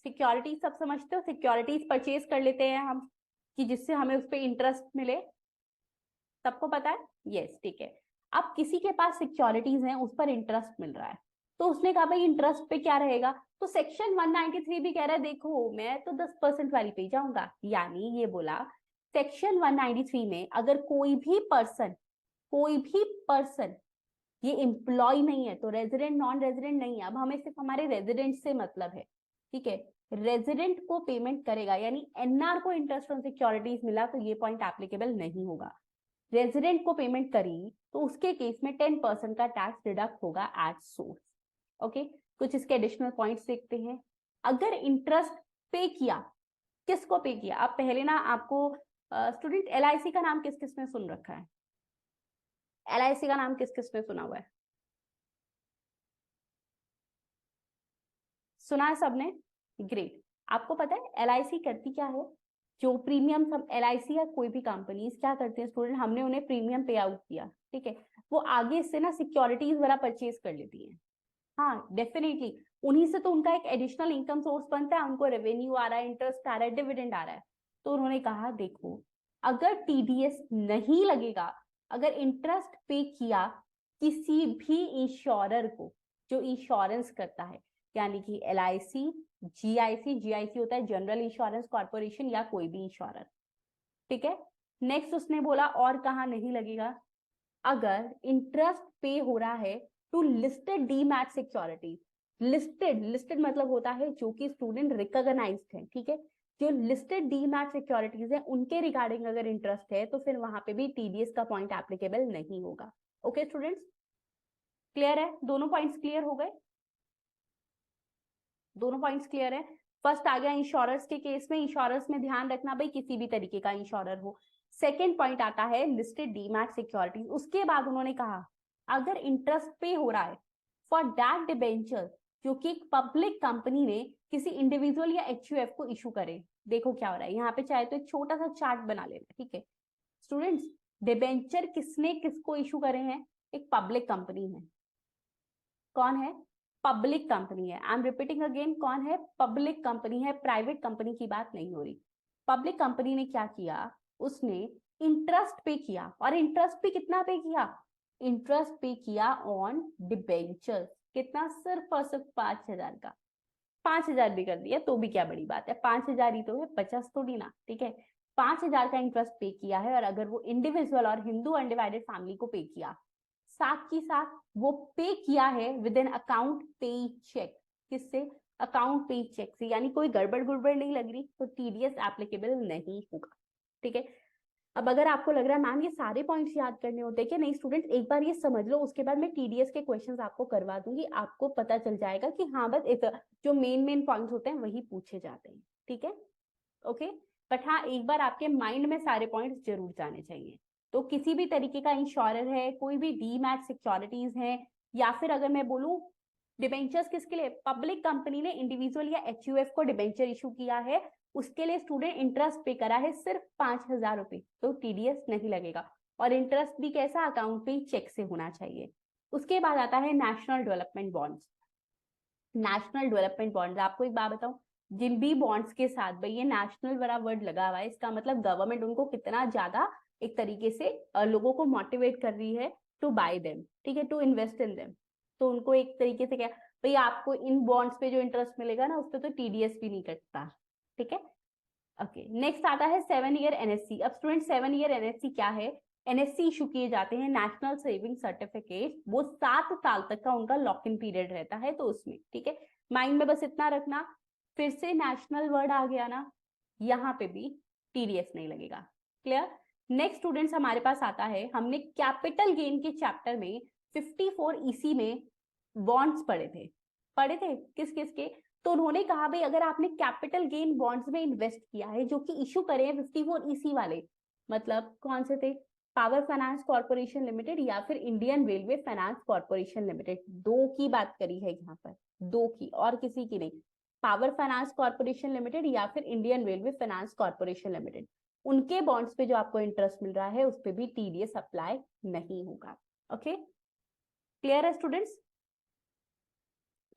सिक्योरिटी सब समझते हो, सिक्योरिटीज परचेज कर लेते हैं हम कि जिससे हमें उस पर इंटरेस्ट मिले, सबको पता है, यस, ठीक है। अब किसी के पास सिक्योरिटीज हैं, उस पर इंटरेस्ट मिल रहा है, तो उसने कहा भाई इंटरेस्ट पे क्या रहेगा, तो सेक्शन 193 भी कह रहा है देखो मैं तो 10% वाली पे जाऊंगा, यानी ये बोला सेक्शन 193 में अगर कोई भी पर्सन ये एम्प्लॉय नहीं है, तो रेजिडेंट नॉन रेजिडेंट नहीं है। अब हमें सिर्फ हमारे रेजिडेंट से मतलब है, ठीक है। रेजिडेंट को पेमेंट करेगा, यानी एनआर को इंटरेस्ट ऑन सिक्योरिटीज मिला तो ये पॉइंट एप्लीकेबल नहीं होगा। रेजिडेंट को पेमेंट करी तो उसके केस में 10% का टैक्स डिडक्ट होगा एट सोर्स। ओके, कुछ इसके एडिशनल पॉइंट्स देखते हैं। अगर इंटरेस्ट पे किया, किसको पे किया? अब पहले ना आपको स्टूडेंट एलआईसी का नाम किस किस ने सुन रखा है? एलआईसी का नाम किस किस ने सुना हुआ है? सुना है सबने? ग्रेट। आपको पता है एलआईसी करती क्या है? जो प्रीमियम सब एलआईसी या कोई भी कंपनीज क्या करते हैं स्टूडेंट, हमने उन्हें प्रीमियम पे आउट किया, ठीक है, वो आगे इससे ना सिक्योरिटीज वाला परचेज कर लेती है। हाँ डेफिनेटली, उन्हीं से तो उनका एक एडिशनल इनकम सोर्स बनता है, उनको रेवेन्यू आ रहा है, इंटरेस्ट आ रहा है, डिविडेंड आ रहा है। तो उन्होंने कहा देखो, अगर टीडीएस नहीं लगेगा, अगर इंटरेस्ट पे किया किसी भी इंश्योरर को जो इंश्योरेंस करता है, यानी कि एलआईसी, जीआईसी, जीआईसी होता है जनरल इंश्योरेंस कॉर्पोरेशन या कोई भी इंश्योरर, ठीक है। नेक्स्ट उसने बोला और कहा नहीं लगेगा, अगर इंटरेस्ट पे हो रहा है to listed demat security. Listed मतलब होता है जो कि स्टूडेंट रिकॉग्नाइज्ड है, ठीक है। जो लिस्टेड डीमैट सिक्योरिटीज है उनके रिगार्डिंग अगर इंटरेस्ट है तो फिर वहां पे भी टीडीएस का पॉइंट एप्लीकेबल नहीं होगा। ओके स्टूडेंट्स, क्लियर है? दोनों पॉइंट्स क्लियर हो गए? दोनों पॉइंट्स क्लियर है। फर्स्ट आ गया इंश्योरेंस के केस में, इंश्योरेंस में ध्यान रखना भाई किसी भी तरीके का इंश्योरर हो। सेकेंड पॉइंट आता है लिस्टेड डीमैट सिक्योरिटीज। उसके बाद उन्होंने कहा अगर इंटरेस्ट पे हो रहा है फॉर दैट डिबेंचर जो कि एक पब्लिक कंपनी ने किसी इंडिविजुअल या एचयूएफ को इशू करे। देखो क्या हो रहा है यहाँ पे, चाहे तो एक छोटा सा चार्ट बना लेना, ठीक है स्टूडेंट्स। डिबेंचर किसने किसको इशू करे हैं? एक पब्लिक कंपनी है। कौन है? पब्लिक कंपनी है। आई एम रिपीटिंग अगेन, कौन है? पब्लिक कंपनी है, प्राइवेट कंपनी की बात नहीं हो रही। पब्लिक कंपनी ने क्या किया, उसने इंटरेस्ट पे किया, और इंटरेस्ट पे कितना पे किया? इंटरेस्ट पे किया ऑन डिबेंचर। कितना? सिर्फ और सिर्फ 5,000 का। 5,000 भी कर दिया तो भी क्या बड़ी बात है, 5,000 ही तो है, 50 थोड़ी ना, ठीक है। 5,000 का इंटरेस्ट पे किया है, और अगर वो इंडिविजुअल और हिंदू अनडिवाइडेड फैमिली को पे किया, साथ ही साथ वो पे किया है विद एन अकाउंट पे चेक। किससे? अकाउंट पे चेक से, यानी कोई गड़बड़ गुड़बड़ नहीं लग रही, तो टीडीएस एप्लीकेबल नहीं होगा, ठीक है। अब अगर आपको लग रहा है मैम ये सारे पॉइंट्स याद करने होते हैं कि नहीं, स्टूडेंट्स एक बार ये समझ लो, उसके बाद मैं टीडीएस के क्वेश्चंस आपको करवा दूंगी, आपको पता चल जाएगा कि हाँ बस एक जो मेन पॉइंट्स होते हैं वही पूछे जाते हैं, ठीक है ओके। बट हाँ एक बार आपके माइंड में सारे पॉइंट्स जरूर जाने चाहिए। तो किसी भी तरीके का इंश्योरर है, कोई भी डीमैट सिक्योरिटीज है, या फिर अगर मैं बोलूं डिबेंचर्स किसके लिए, पब्लिक कंपनी ने इंडिविजुअल या एचयूएफ को डिबेंचर इशू किया है, उसके लिए स्टूडेंट इंटरेस्ट पे करा है सिर्फ 5,000 रुपए, तो टीडीएस नहीं लगेगा। और इंटरेस्ट भी कैसा? अकाउंट पे चेक से होना चाहिए। उसके बाद आता है national development bonds. National development bonds, आपको एक बात बताऊं, जिन भी बॉन्ड्स के साथ भाई ये नेशनल वाला वर्ड लगा हुआ है, इसका मतलब गवर्नमेंट उनको कितना ज्यादा एक तरीके से लोगों को मोटिवेट कर रही है टू बाय देम, ठीक है, टू इन्वेस्ट इन देम। तो उनको एक तरीके से क्या भाई, आपको इन बॉन्ड्स पे जो इंटरेस्ट मिलेगा ना उस पर तो टीडीएस भी नहीं कटता, ठीक है ओके। नेक्स्ट आता है 7 ईयर एनएससी। अब स्टूडेंट 7 ईयर एनएससी क्या है? एनएससी इशू किए जाते हैं, नेशनल सेविंग सर्टिफिकेट, वो 7 साल तक का उनका लॉक इन पीरियड रहता है, तो उसमें ठीक है। माइंड में बस इतना रखना, फिर से नेशनल वर्ड आ गया ना, यहाँ पे भी टीडीएस नहीं लगेगा। क्लियर? नेक्स्ट स्टूडेंट्स हमारे पास आता है, हमने कैपिटल गेन के चैप्टर में 54 ईसी में बॉन्ड्स पढ़े थे किस किस के? तो उन्होंने कहा भाई अगर आपने कैपिटल गेन बॉन्ड्स में इन्वेस्ट किया है जो कि इशू करे हैं 54 ईसी वाले, मतलब कौन से थे? पावर फाइनेंस कॉर्पोरेशन लिमिटेड या फिर Indian railway finance corporation limited, दो की बात करी है यहाँ पर, दो की, और किसी की नहीं। पावर फाइनेंस कॉर्पोरेशन लिमिटेड या फिर Indian railway finance corporation limited, उनके बॉन्ड्स पे जो आपको इंटरेस्ट मिल रहा है उस पर भी टीडीएस अप्लाई नहीं होगा। ओके क्लियर है स्टूडेंट्स?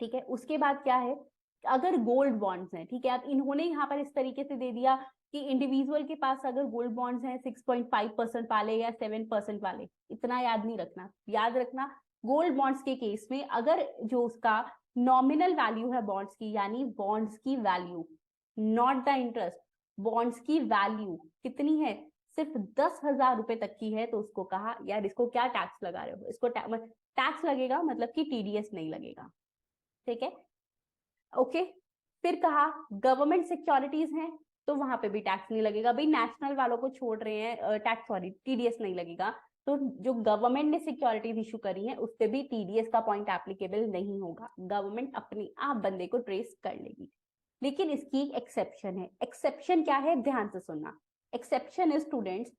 ठीक है। उसके बाद क्या है, अगर गोल्ड बॉन्ड्स हैं, ठीक है, अब इन्होंने यहाँ पर इस तरीके से दे दिया कि इंडिविजुअल के पास अगर गोल्ड बॉन्ड्स हैं 6.5% वाले या 7% वाले, इतना याद नहीं रखना, याद रखना गोल्ड बॉन्ड्स के केस में अगर जो उसका नॉमिनल वैल्यू है बॉन्ड्स की, यानी बॉन्ड्स की value, not the interest, bonds की वैल्यू कितनी है सिर्फ 10,000 रुपए तक की है तो उसको कहा यार इसको क्या टैक्स लगा रहे हो, इसको टैक्स लगेगा, मतलब कि टीडीएस नहीं लगेगा। ठीक है, ओके। फिर कहा गवर्नमेंट सिक्योरिटीज हैं तो वहां पे भी टैक्स नहीं लगेगा, भाई नेशनल वालों को छोड़ रहे हैं, टैक्स सॉरी टीडीएस नहीं लगेगा। तो जो गवर्नमेंट ने सिक्योरिटीज इशू करी है उस पर भी टीडीएस का पॉइंट एप्लीकेबल नहीं होगा, गवर्नमेंट अपने आप बंदे को ट्रेस कर लेगी। लेकिन इसकी एक एक्सेप्शन है। एक्सेप्शन क्या है, ध्यान से सुनना। एक्सेप्शन है स्टूडेंट्स,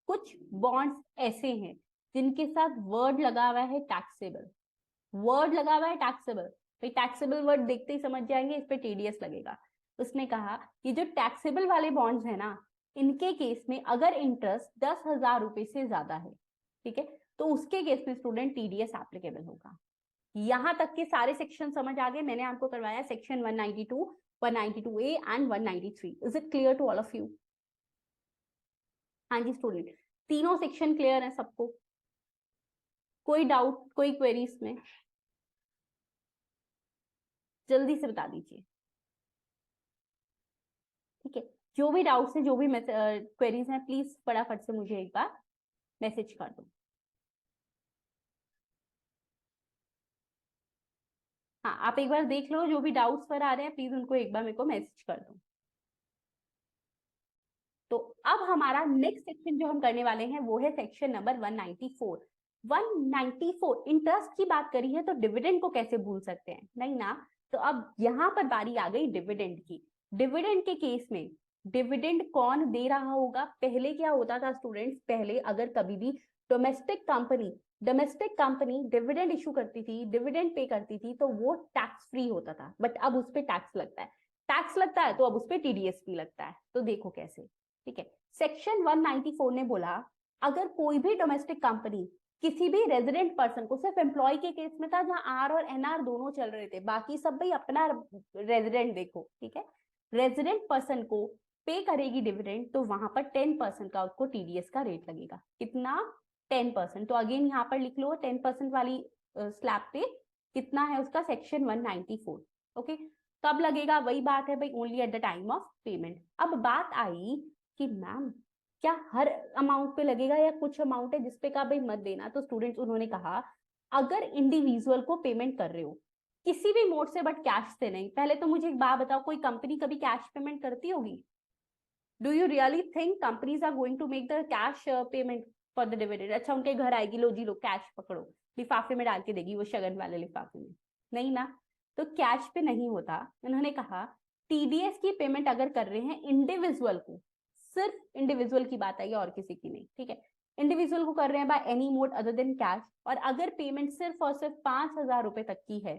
कुछ बॉन्ड्स ऐसे हैं जिनके साथ वर्ड लगा हुआ है टैक्सेबल, वर्ड लगा हुआ है टैक्सेबल, भाई टैक्सेबल वर्ड देखते ही समझ जाएंगे इस पे टीडीएस लगेगा। उसने कहा कि जो टैक्सेबल वाले बॉन्ड्स है ना, इनके केस में अगर इंटरेस्ट 10,000 रुपए से ज्यादा है, ठीक है, तो उसके केस में स्टूडेंट टीडीएस एप्लीकेबल होगा। यहां तक के सारे सेक्शन समझ आ गए। मैंने आपको करवाया section 192, 192A and 193। Is it clear to all of you? हाँ जी स्टूडेंट, तीनों सेक्शन क्लियर है सबको? कोई डाउट, कोई क्वेरी इसमें? जल्दी से बता दीजिए। ठीक है, जो भी डाउट्स हैं, जो भी क्वेरीज हैं, प्लीज फटाफट से मुझे एक बार मैसेज कर दो। हाँ, आप एक बार देख लो, जो भी डाउट्स पर आ रहे हैं प्लीज उनको एक बार मेरे को मैसेज कर दो। तो अब हमारा नेक्स्ट सेक्शन जो हम करने वाले हैं वो है सेक्शन नंबर 194। 194 इंटरेस्ट की बात करी है तो डिविडेंड को कैसे भूल सकते हैं, नहीं ना। तो अब यहाँ पर बारी आ गई डिविडेंड की। डिविडेंड के केस में डिविडेंड कौन दे रहा होगा? पहले क्या होता था स्टूडेंट्स, पहले अगर कभी भी डोमेस्टिक कंपनी डिविडेंड इशू करती थी, डिविडेंड पे करती थी, तो वो टैक्स फ्री होता था। बट अब उस पर टैक्स लगता है, टैक्स लगता है तो अब उस पर टीडीएस भी लगता है। तो देखो कैसे। ठीक है, सेक्शन 194 ने बोला अगर कोई भी डोमेस्टिक कंपनी किसी भी रेजिडेंट पर्सन को, सिर्फ एम्प्लॉय के केस में था जहां आर और एनआर दोनों चल रहे थे, बाकी सब भाई अपना रेजिडेंट देखो, ठीक है, रेजिडेंट पर्सन को पे करेगी डिविडेंड तो वहां पर 10% का उसको टीडीएस का रेट लगेगा। कितना? 10%। तो अगेन यहाँ पर लिख लो 10% वाली स्लैब पे कितना है उसका, सेक्शन 194। ओके, कब लगेगा? वही बात है भाई, only at the time of payment. अब बात आई कि मैम क्या हर अमाउंट पे लगेगा या कुछ अमाउंट है जिसपे का भाई मत देना? तो स्टूडेंट्स उन्होंने कहा अगर इंडिविजुअल को पेमेंट कर रहे हो किसी भी मोड से, बट कैश से नहीं। पहले तो मुझे एक बात बताओ, कोई कंपनी कभी कैश पेमेंट करती होगी? Do you really think companies are going to make the cash payment for the dividend? अच्छा, उनके घर आएगी, लो जी लो कैश पकड़ो, लिफाफे में डाल के देगी, वो शगन वाले लिफाफे में, नहीं ना। तो कैश पे नहीं होता। उन्होंने कहा टीडीएस की पेमेंट अगर कर रहे हैं इंडिविजुअल को, सिर्फ इंडिविजुअल की बात आई और किसी की नहीं, ठीक है, इंडिविजुअल को कर रहे हैं by any mode other than cash, और अगर पेमेंट सिर्फ और सिर्फ 5,000 रुपए तक की है,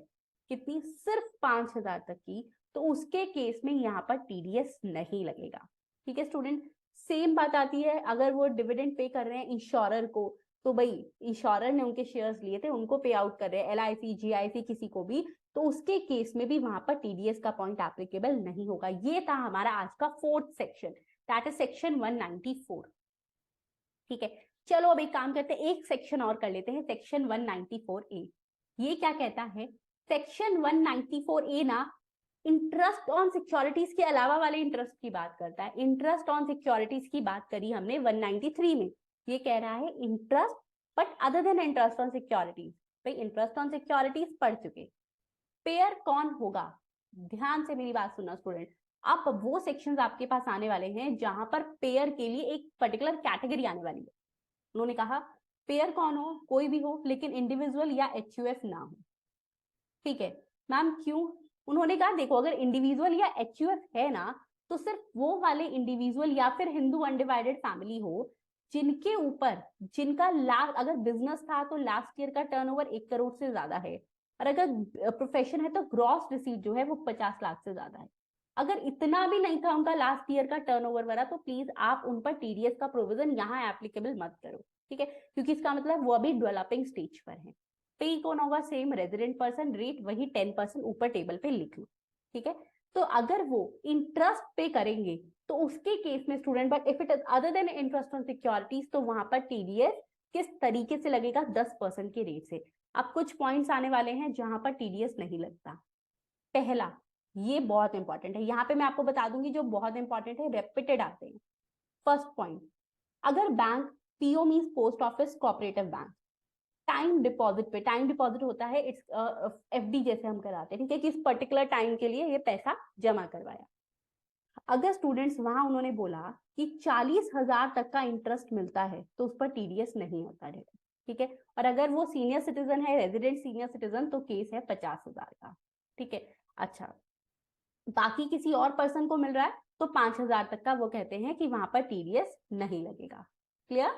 कितनी? सिर्फ 5,000 तक की, तो उसके केस में यहाँ पर टीडीएस नहीं लगेगा। ठीक है स्टूडेंट, सेम बात आती है अगर वो डिविडेंड पे कर रहे हैं इंश्योरर को, तो भाई इंश्योरर ने उनके शेयर्स लिए थे, उनको पे आउट कर रहे हैं, एलआईसी जीआईसी किसी को भी, तो उसके केस में भी वहां पर टीडीएस का पॉइंट एप्लीकेबल नहीं होगा। ये था हमारा आज का fourth section, that is section 194। ठीक है, चलो अब एक काम करते हैं, एक सेक्शन और कर लेते हैं, सेक्शन 194A। ये क्या कहता है? सेक्शन 194A ना इंटरेस्ट ऑन सिक्योरिटीज के अलावा वाले इंटरेस्ट की बात करता है। इंटरेस्ट ऑन सिक्योरिटीज की बात करी हमने 193 में, ये कह रहा है interest but other than interest on securities. भाई इंटरेस्ट ऑन सिक्योरिटीज पढ़ चुके, पेयर कौन होगा? ध्यान से मेरी बात सुनना स्टूडेंट, अब वो सेक्शंस आपके पास आने वाले हैं जहां पर पेयर के लिए एक पर्टिकुलर कैटेगरी आने वाली है। उन्होंने कहा पेयर कौन हो, कोई भी हो लेकिन इंडिविजुअल या एचयूएफ ना हो। ठीक है मैम, क्यों? उन्होंने कहा देखो अगर इंडिविजुअल या एचयूएफ है ना, तो सिर्फ वो वाले इंडिविजुअल या फिर हिंदू अनडिवाइडेड फैमिली हो जिनके ऊपर, जिनका लास्ट अगर बिजनेस था तो लास्ट ईयर का टर्नओवर 1 करोड़ से ज्यादा है, और अगर प्रोफेशन है तो ग्रॉस रिसीट जो है वो 50 लाख से ज्यादा है। अगर इतना भी नहीं था उनका लास्ट ईयर का टर्नओवर वाला, तो प्लीज आप उन पर टीडीएस का प्रोविजन यहाँ एप्लीकेबल मत करो। ठीक है, क्योंकि इसका मतलब वो अभी डेवलपिंग स्टेज पर है। पे कौन होगा? सेम रेजिडेंट पर्सन, रेट वही 10% ऊपर टेबल पे लिख लो। ठीक है, तो अगर वो इंटरेस्ट पे करेंगे तो उसके केस में student, but if it is other than interest on securities, तो वहां पर टीडीएस किस तरीके से लगेगा? 10% के रेट से। अब कुछ पॉइंट्स आने वाले हैं जहां पर टीडीएस नहीं लगता। पहला, ये बहुत इंपॉर्टेंट है, यहाँ पे मैं आपको बता दूंगी जो बहुत इंपॉर्टेंट है, रेपिटेड आते हैं। फर्स्ट पॉइंट, अगर bank, PO means post office cooperative bank, time deposit पे, टाइम डिपॉजिट होता है इट्स एफडी जैसे हम कराते हैं, ठीक है, किस पर्टिकुलर टाइम के लिए ये पैसा जमा करवाया। अगर स्टूडेंट्स वहां उन्होंने बोला कि 40,000 तक का इंटरेस्ट मिलता है तो उस पर टीडीएस नहीं होता है, ठीक है। और अगर वो सीनियर सिटीजन है, रेजिडेंट सीनियर सिटीजन, तो केस है 50,000 का, ठीक है। अच्छा, बाकी किसी और पर्सन को मिल रहा है तो 5,000 तक का वो कहते हैं कि वहां पर टीडीएस नहीं लगेगा। क्लियर,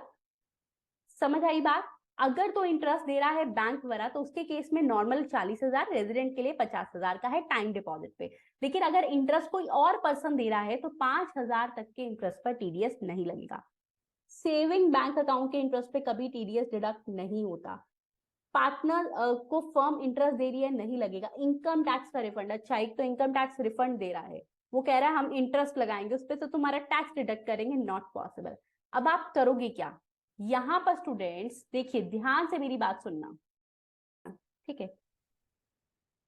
समझ आई बात। अगर तो इंटरेस्ट दे रहा है बैंक वाला तो उसके केस में नॉर्मल 40,000, रेजिडेंट के लिए 50,000 का है टाइम डिपॉजिट पे। लेकिन अगर इंटरेस्ट कोई और पर्सन दे रहा है तो 5,000 तक के इंटरेस्ट पर टीडीएस नहीं लगेगा। सेविंग बैंक अकाउंट के इंटरेस्ट पे कभी टीडीएस डिडक्ट नहीं होता। पार्टनर को फर्म इंटरेस्ट दे रही है, नहीं लगेगा। इनकम टैक्स का रिफंड, अच्छा एक तो इनकम टैक्स रिफंड दे रहा है, वो कह रहा है हम इंटरेस्ट लगाएंगे उस पर तो तुम्हारा टैक्स डिडक्ट करेंगे, नॉट पॉसिबल। अब आप करोगे क्या, यहां पर स्टूडेंट्स देखिए ध्यान से मेरी बात सुनना, ठीक है।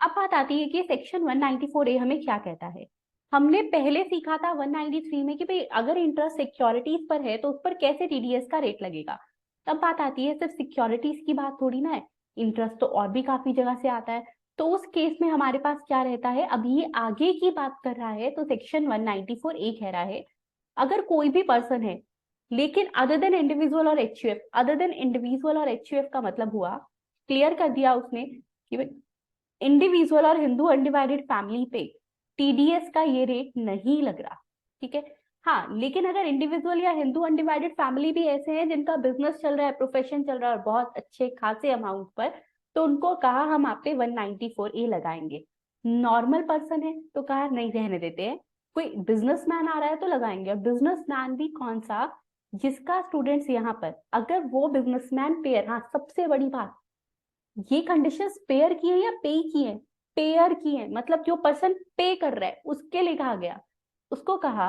अब बात आती है कि सेक्शन 194A हमें क्या कहता है। हमने पहले सीखा था 193 में कि भाई अगर इंटरेस्ट सिक्योरिटीज पर है तो उस पर कैसे टीडीएस का रेट लगेगा। तब बात आती है सिर्फ सिक्योरिटीज की बात थोड़ी ना है, इंटरेस्ट तो और भी काफी जगह से आता है। तो उस केस में हमारे पास क्या रहता है, अभी ये आगे की बात कर रहा है तो सेक्शन 194A कह रहा है अगर कोई भी पर्सन है, लेकिन अदर देन इंडिविजुअल और एचयूएफ, अदर देन इंडिविजुअल और एचयूएफ का मतलब हुआ, क्लियर कर दिया उसने कि इंडिविजुअल और हिंदू अनडिवाइडेड फैमिली पे टीडीएस का ये रेट नहीं लग रहा, ठीक है। हाँ, लेकिन अगर इंडिविजुअल या हिंदू अनडिवाइडेड फैमिली भी ऐसे हैं जिनका बिजनेस चल रहा है, प्रोफेशन चल रहा है और बहुत अच्छे खासे अमाउंट पर, तो उनको कहा हम आप पे 194A लगाएंगे। नॉर्मल पर्सन है तो कहा नहीं रहने देते हैं, कोई बिजनेसमैन आ रहा है तो लगाएंगे। और बिजनेसमैन भी कौन सा, जिसका स्टूडेंट्स यहाँ पर अगर वो बिजनेसमैन पेयर, हाँ सबसे बड़ी बात, ये कंडीशंस पेयर की है या पे की है, पेयर की है, मतलब जो पर्सन पे कर रहा है उसके लिए कहा गया। उसको कहा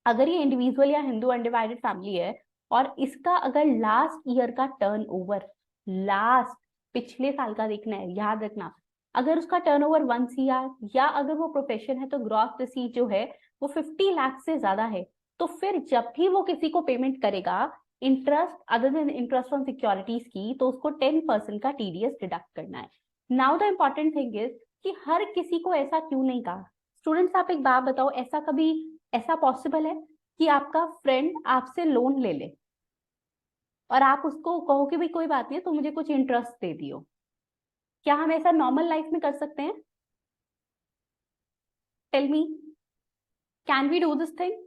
अगर ये इंडिविजुअल या हिंदू अनडिवाइडेड फैमिली है और इसका अगर लास्ट ईयर का टर्नओवर, लास्ट पिछले साल का देखना है, याद रखना, अगर उसका टर्नओवर 1 CR या अगर वो प्रोफेशन है तो ग्रॉस रिसीट जो है वो 50 लाख से ज्यादा है, तो फिर जब भी वो किसी को पेमेंट करेगा interest other than interest on securities की, तो उसको 10% का टीडीएस डिडक्ट करना है। Now the important thing is कि हर किसी को ऐसा क्यों नहीं कहा। स्टूडेंट्स आप एक बात बताओ, ऐसा कभी ऐसा पॉसिबल है कि आपका फ्रेंड आपसे लोन ले ले और आप उसको कहो कि भाई कोई बात नहीं तो मुझे कुछ इंटरेस्ट दे दियो, क्या हम ऐसा नॉर्मल लाइफ में कर सकते हैं? Tell me, can we do this thing?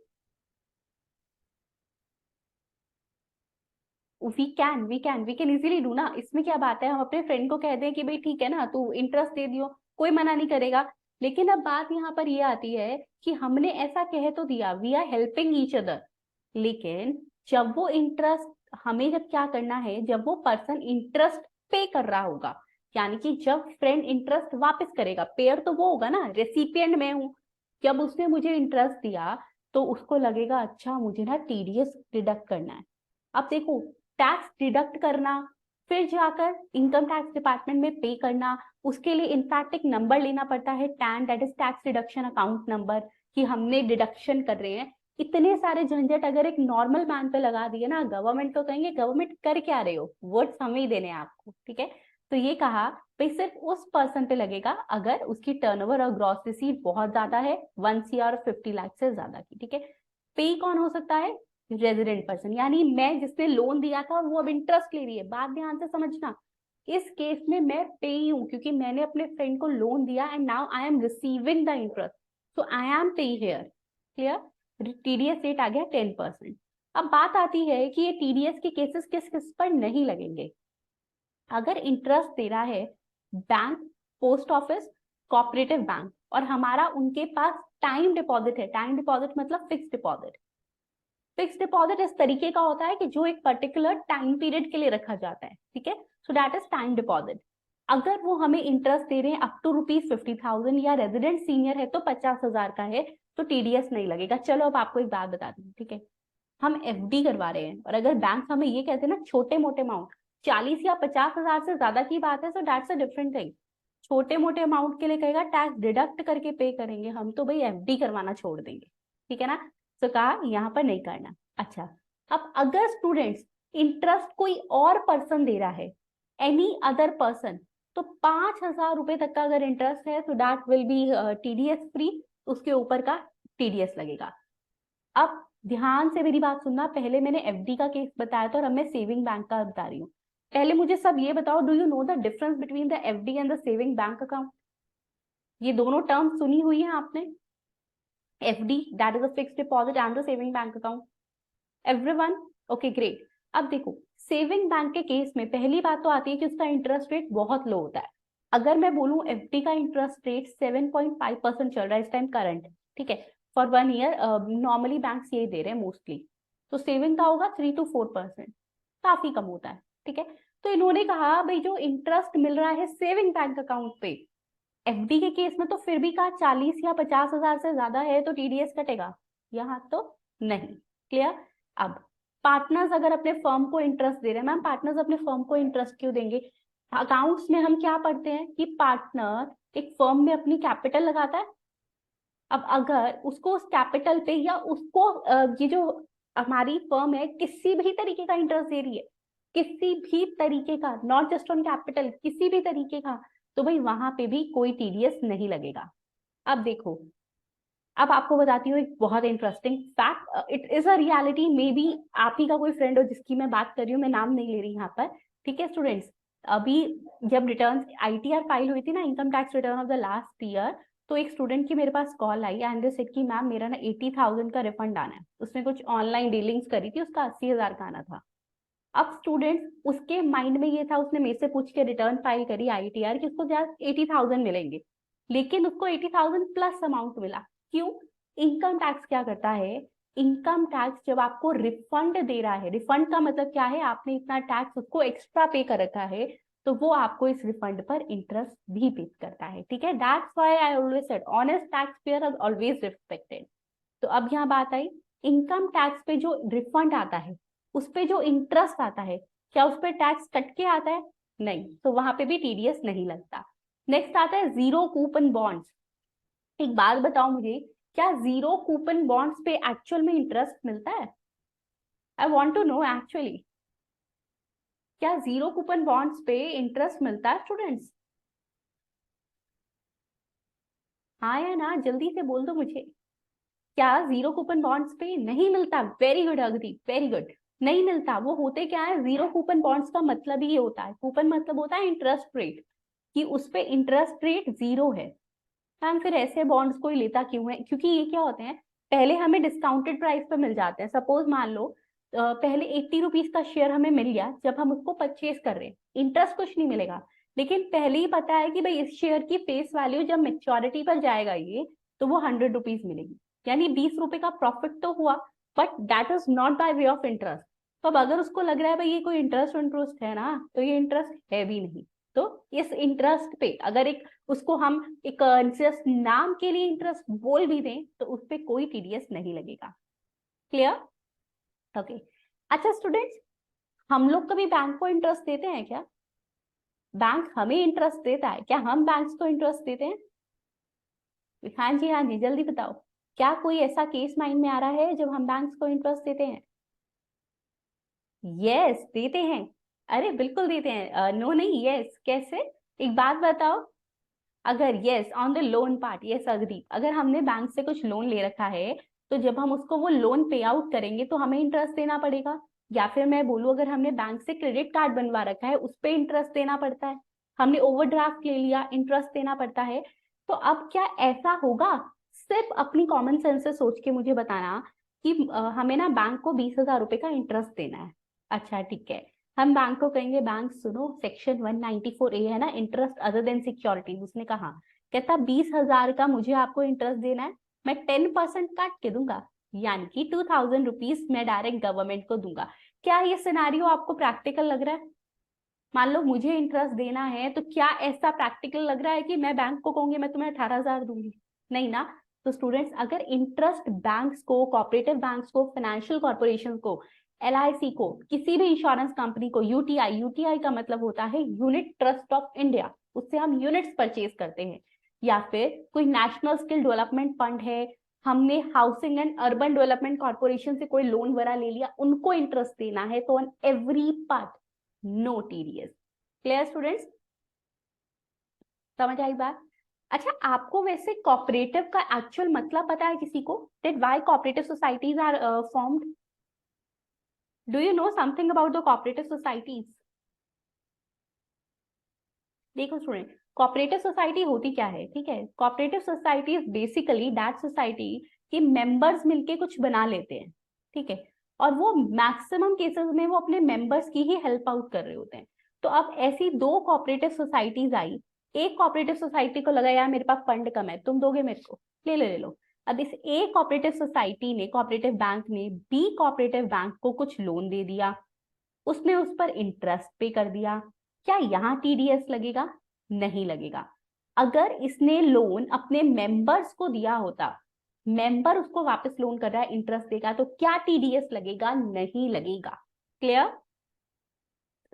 We can easily do ना। इसमें क्या बात है, हम अपने फ्रेंड को कह दें कि भाई ठीक है ना तू इंटरेस्ट दे दियो, कोई मना नहीं करेगा। लेकिन अब बात यहाँ पर ये आती है कि हमने ऐसा कह तो दिया, we are helping each other, लेकिन जब वो इंटरेस्ट, हमें जब क्या करना है, जब वो पर्सन इंटरेस्ट पे कर रहा होगा, यानी कि जब फ्रेंड इंटरेस्ट वापस करेगा, पेयर तो वो होगा ना, रेसिपिएंट मैं हूं, जब उसने मुझे इंटरेस्ट दिया तो उसको लगेगा अच्छा मुझे ना टीडीएस डिडक्ट करना है। अब देखो, टैक्स डिडक्ट करना, फिर जाकर इनकम टैक्स डिपार्टमेंट में पे करना, उसके लिए इनफैक्ट एक नंबर लेना पड़ता है, tan, that is tax deduction account number, कि हमने डिडक्शन कर रहे हैं। इतने सारे झंझट अगर एक नॉर्मल मैन पे लगा दिए ना, गवर्नमेंट को कहेंगे गवर्नमेंट कर क्या रहे हो, वोट्स हमें ही देने हैं आपको, ठीक है। तो ये कहा भाई सिर्फ उस पर्सन पे लगेगा अगर उसकी टर्नओवर और ग्रॉस रिसीट बहुत ज्यादा है, 1 CR और 50 लाख से ज्यादा की, ठीक है। पे कौन हो सकता है, रेजिडेंट पर्सन, यानी मैं जिसने लोन दिया था वो अब इंटरेस्ट ले रही है। बात ध्यान से समझना, इस केस में मैं पे हूं क्योंकि मैंने अपने फ्रेंड को लोन दिया and now I am receiving the interest, so I am पे हियर। क्लियर, टीडीएस रेट आ गया 10%। अब बात आती है कि ये टीडीएस के केसेस किस किस पर नहीं लगेंगे। अगर इंटरेस्ट दे रहा है bank, post office, cooperative bank, और हमारा उनके पास टाइम डिपॉजिट है, टाइम डिपॉजिट मतलब फिक्स डिपॉजिट। फिक्स डिपॉजिट इस तरीके का होता है कि जो एक पर्टिकुलर टाइम पीरियड के लिए रखा जाता है, ठीक है, सो दैट इज टाइम डिपॉजिट। अगर वो हमें इंटरेस्ट दे रहे हैं अप टू ₹50,000 या रेजिडेंट सीनियर है तो 50,000 का है, तो टीडीएस नहीं लगेगा। चलो अब आपको एक बात बता दूं, ठीक है, हम एफडी करवा रहे हैं और अगर बैंक हमें ये कहते हैं ना छोटे मोटे अमाउंट, 40 या 50,000 से ज्यादा की बात है, so that's a different thing. छोटे मोटे अमाउंट के लिए कहेगा टैक्स डिडक्ट करके पे करेंगे, हम तो भाई एफडी करवाना छोड़ देंगे, ठीक है ना। तो कहा यहाँ पर नहीं करना। अच्छा, अब अगर स्टूडेंट्स इंटरेस्ट कोई और पर्सन दे रहा है, एनी अदर पर्सन, तो 5,000 रुपए तक का अगर इंटरेस्ट है तो that will be TDS free, उसके ऊपर का टीडीएस लगेगा। अब ध्यान से मेरी बात सुनना, पहले मैंने एफडी का केस बताया था और अब मैं सेविंग बैंक का बता रही हूँ। पहले मुझे सब ये बताओ, do you know the difference between the FD and the saving bank account? ये दोनों टर्म सुनी हुई है आपने? FD that is a fixed deposit and the saving bank account, everyone? Okay great. अब देखो, सेविंग बैंक के केस में पहली बात तो आती है कि उसका इंटरेस्ट रेट बहुत लो होता है। अगर मैं बोलूं एफडी का इंटरेस्ट रेट 7.5% चल रहा है इस टाइम करंट, ठीक है, फॉर 1 ईयर, नॉर्मली बैंक्स यही दे रहे हैं मोस्टली। तो सेविंग का होगा 3 to 4%, काफी कम होता है, ठीक है। तो इन्होंने कहा भाई जो इंटरेस्ट मिल रहा है सेविंग बैंक अकाउंट पे, एफडी के केस में तो फिर भी कहा 40 या 50,000 से ज्यादा है तो टीडीएस कटेगा, यहाँ तो नहीं। क्लियर? अब पार्टनर्स अगर अपने फर्म को इंटरेस्ट दे रहे हैं, मैम पार्टनर्स अपने फर्म को इंटरेस्ट क्यों देंगे? अकाउंट्स में हम क्या पढ़ते हैं कि पार्टनर एक फर्म में अपनी कैपिटल लगाता है। अब अगर उसको उस कैपिटल पे या उसको ये जो हमारी फर्म है किसी भी तरीके का इंटरेस्ट दे रही है, किसी भी तरीके का, नॉट जस्ट ऑन कैपिटल, किसी भी तरीके का, तो भाई वहां पे भी कोई टीडीएस नहीं लगेगा। अब देखो, अब आपको बताती हूँ एक बहुत interesting fact, it is a reality, may be आप ही का कोई फ्रेंड हो जिसकी मैं बात कर रही हूँ, मैं नाम नहीं ले रही यहाँ पर, ठीक है स्टूडेंट्स। अभी जब रिटर्न आईटीआर फाइल हुई थी ना, income tax return of the last year, तो एक स्टूडेंट की मेरे पास कॉल आई एंड दे सेड कि मैम मेरा ना 80,000 का रिफंड आना है। उसने कुछ ऑनलाइन डीलिंग्स करी थी, उसका 80,000 का आना था। अब स्टूडेंट्स उसके माइंड में ये था, उसने मेरे से पूछ के रिटर्न फाइल करी आईटीआर कि उसको 80,000 मिलेंगे, लेकिन उसको 80,000 प्लस अमाउंट मिला। क्यों? इनकम टैक्स क्या करता है, इनकम टैक्स जब आपको रिफंड दे रहा है, रिफंड का मतलब क्या है, आपने इतना टैक्स उसको एक्स्ट्रा पे कर रखा है, तो वो आपको इस रिफंड पर इंटरेस्ट भी पे करता है, ठीक है। That's why I always said honest tax payer are always respected. तो अब यहाँ बात आई, इनकम टैक्स पे जो रिफंड आता है, उस पे जो इंटरेस्ट आता है, क्या उस पे टैक्स कट के आता है? नहीं, तो वहां पे भी टीडीएस नहीं लगता। नेक्स्ट आता है जीरो कूपन बॉन्ड्स। एक बात बताओ मुझे, क्या जीरो कूपन बॉन्ड्स पे एक्चुअल में इंटरेस्ट मिलता है? I want to know actually, क्या जीरो कूपन बॉन्ड्स पे इंटरेस्ट मिलता है स्टूडेंट्स? हाँ या ना, जल्दी से बोल दो मुझे। क्या जीरो कूपन बॉन्ड्स पे नहीं मिलता? वेरी गुड अगदी, वेरी गुड, नहीं मिलता। वो होते क्या है, जीरो कूपन बॉन्ड्स का मतलब ही ये होता है, कूपन मतलब होता है इंटरेस्ट रेट, कि उस पे इंटरेस्ट रेट जीरो है। मैम फिर ऐसे बॉन्ड्स कोई लेता क्यों है? क्योंकि ये क्या होते हैं, पहले हमें डिस्काउंटेड प्राइस पे मिल जाते हैं। सपोज मान लो पहले 80 रुपीज का शेयर हमें मिल गया, जब हम उसको परचेज कर रहे हैं, इंटरेस्ट कुछ नहीं मिलेगा, लेकिन पहले ही पता है कि भाई इस शेयर की फेस वैल्यू जब मेच्योरिटी पर जाएगा ये, तो वो 100 रुपीज मिलेगी, यानी 20 रुपए का प्रॉफिट तो हुआ, but that is not by way of interest. तो अब अगर उसको लग रहा है भाई ये कोई इंटरेस्ट है ना, तो ये इंटरेस्ट है भी नहीं। तो इस इंटरेस्ट पे अगर एक उसको हम एक जस्ट नाम के लिए इंटरेस्ट बोल भी दें, तो उस पर कोई टीडीएस नहीं लगेगा। क्लियर? ओके। अच्छा स्टूडेंट्स, हम लोग कभी बैंक को इंटरेस्ट देते हैं क्या? बैंक हमें इंटरेस्ट देता है क्या? हम बैंक्स को इंटरेस्ट देते हैं? हाँ जी, हाँ जी, जल्दी बताओ, क्या कोई ऐसा केस माइंड में आ रहा है जब हम बैंक्स को इंटरेस्ट देते हैं? यस, देते हैं। अरे बिल्कुल देते हैं, नो नहीं, यस। कैसे? एक बात बताओ, अगर yes on the loan part, yes agree, अगर हमने बैंक से कुछ लोन ले रखा है, तो जब हम उसको वो लोन पे आउट करेंगे तो हमें इंटरेस्ट देना पड़ेगा। या फिर मैं बोलूँ, अगर हमने बैंक से क्रेडिट कार्ड बनवा रखा है, उस पर इंटरेस्ट देना पड़ता है। हमने ओवरड्राफ्ट ले लिया, इंटरेस्ट देना पड़ता है। तो अब क्या ऐसा होगा? सिर्फ अपनी कॉमन सेंस से सोच के मुझे बताना कि हमें ना बैंक को 20,000 रुपए का इंटरेस्ट देना है। अच्छा ठीक है, हम बैंक को कहेंगे, बैंक सुनो, सेक्शन 194A है ना, इंटरेस्ट अदर देन सिक्योरिटीज, उसने कहा, कहता 20,000 का मुझे आपको इंटरेस्ट देना है, मैं 10% काट के दूंगा, यानी कि 2,000 रुपीज मैं डायरेक्ट गवर्नमेंट को दूंगा। क्या ये सिनारियो आपको प्रैक्टिकल लग रहा है? मान लो मुझे इंटरेस्ट देना है, तो क्या ऐसा प्रैक्टिकल लग रहा है कि मैं बैंक को कहूंगी मैं तुम्हें 18,000 दूंगी? नहीं ना। तो स्टूडेंट्स, अगर इंटरेस्ट बैंक्स को, कोऑपरेटिव बैंक्स को, फाइनेंशियल कॉर्पोरेशन को, एलआईसी को, किसी भी इंश्योरेंस कंपनी को, यूटीआई, यूटीआई का मतलब होता है यूनिट ट्रस्ट ऑफ इंडिया, उससे हम यूनिट्स परचेज करते हैं, या फिर कोई नेशनल स्किल डेवलपमेंट फंड है, हमने housing and urban development corporation से कोई लोन वगैरह ले लिया, उनको इंटरेस्ट देना है, तो on every part no TDS. Clear students, समझ आई बात? अच्छा, आपको वैसे कोऑपरेटिव का एक्चुअल मतलब पता है किसी को? That why cooperative societies are formed? Do you know something about the cooperative societies? देखो स्टूडेंट, कोऑपरेटिव सोसाइटी होती क्या है, ठीक है? Cooperative society is basically that society कि मेंबर्स मिलके कुछ बना लेते हैं, ठीक है? और वो मैक्सिमम केसेस में वो अपने मेंबर्स की ही हेल्प आउट कर रहे होते हैं। तो अब ऐसी दो कोऑपरेटिव सोसाइटीज आई। एक कोऑपरेटिव सोसाइटी को लगा यार मेरे पास फंड कम है, तुम दोगे मेरे को, ले लो। अब इस ए कोऑपरेटिव सोसाइटी ने, कोऑपरेटिव बैंक ने बी कोऑपरेटिव बैंक को कुछ लोन दे दिया, उसने उस पर इंटरेस्ट पे कर दिया। क्या यहाँ टीडीएस लगेगा? नहीं लगेगा। अगर इसने लोन अपने मेंबर्स को दिया होता, मेंबर उसको वापस लोन कर रहा है, इंटरेस्ट देगा, तो क्या टीडीएस लगेगा? नहीं लगेगा। क्लियर,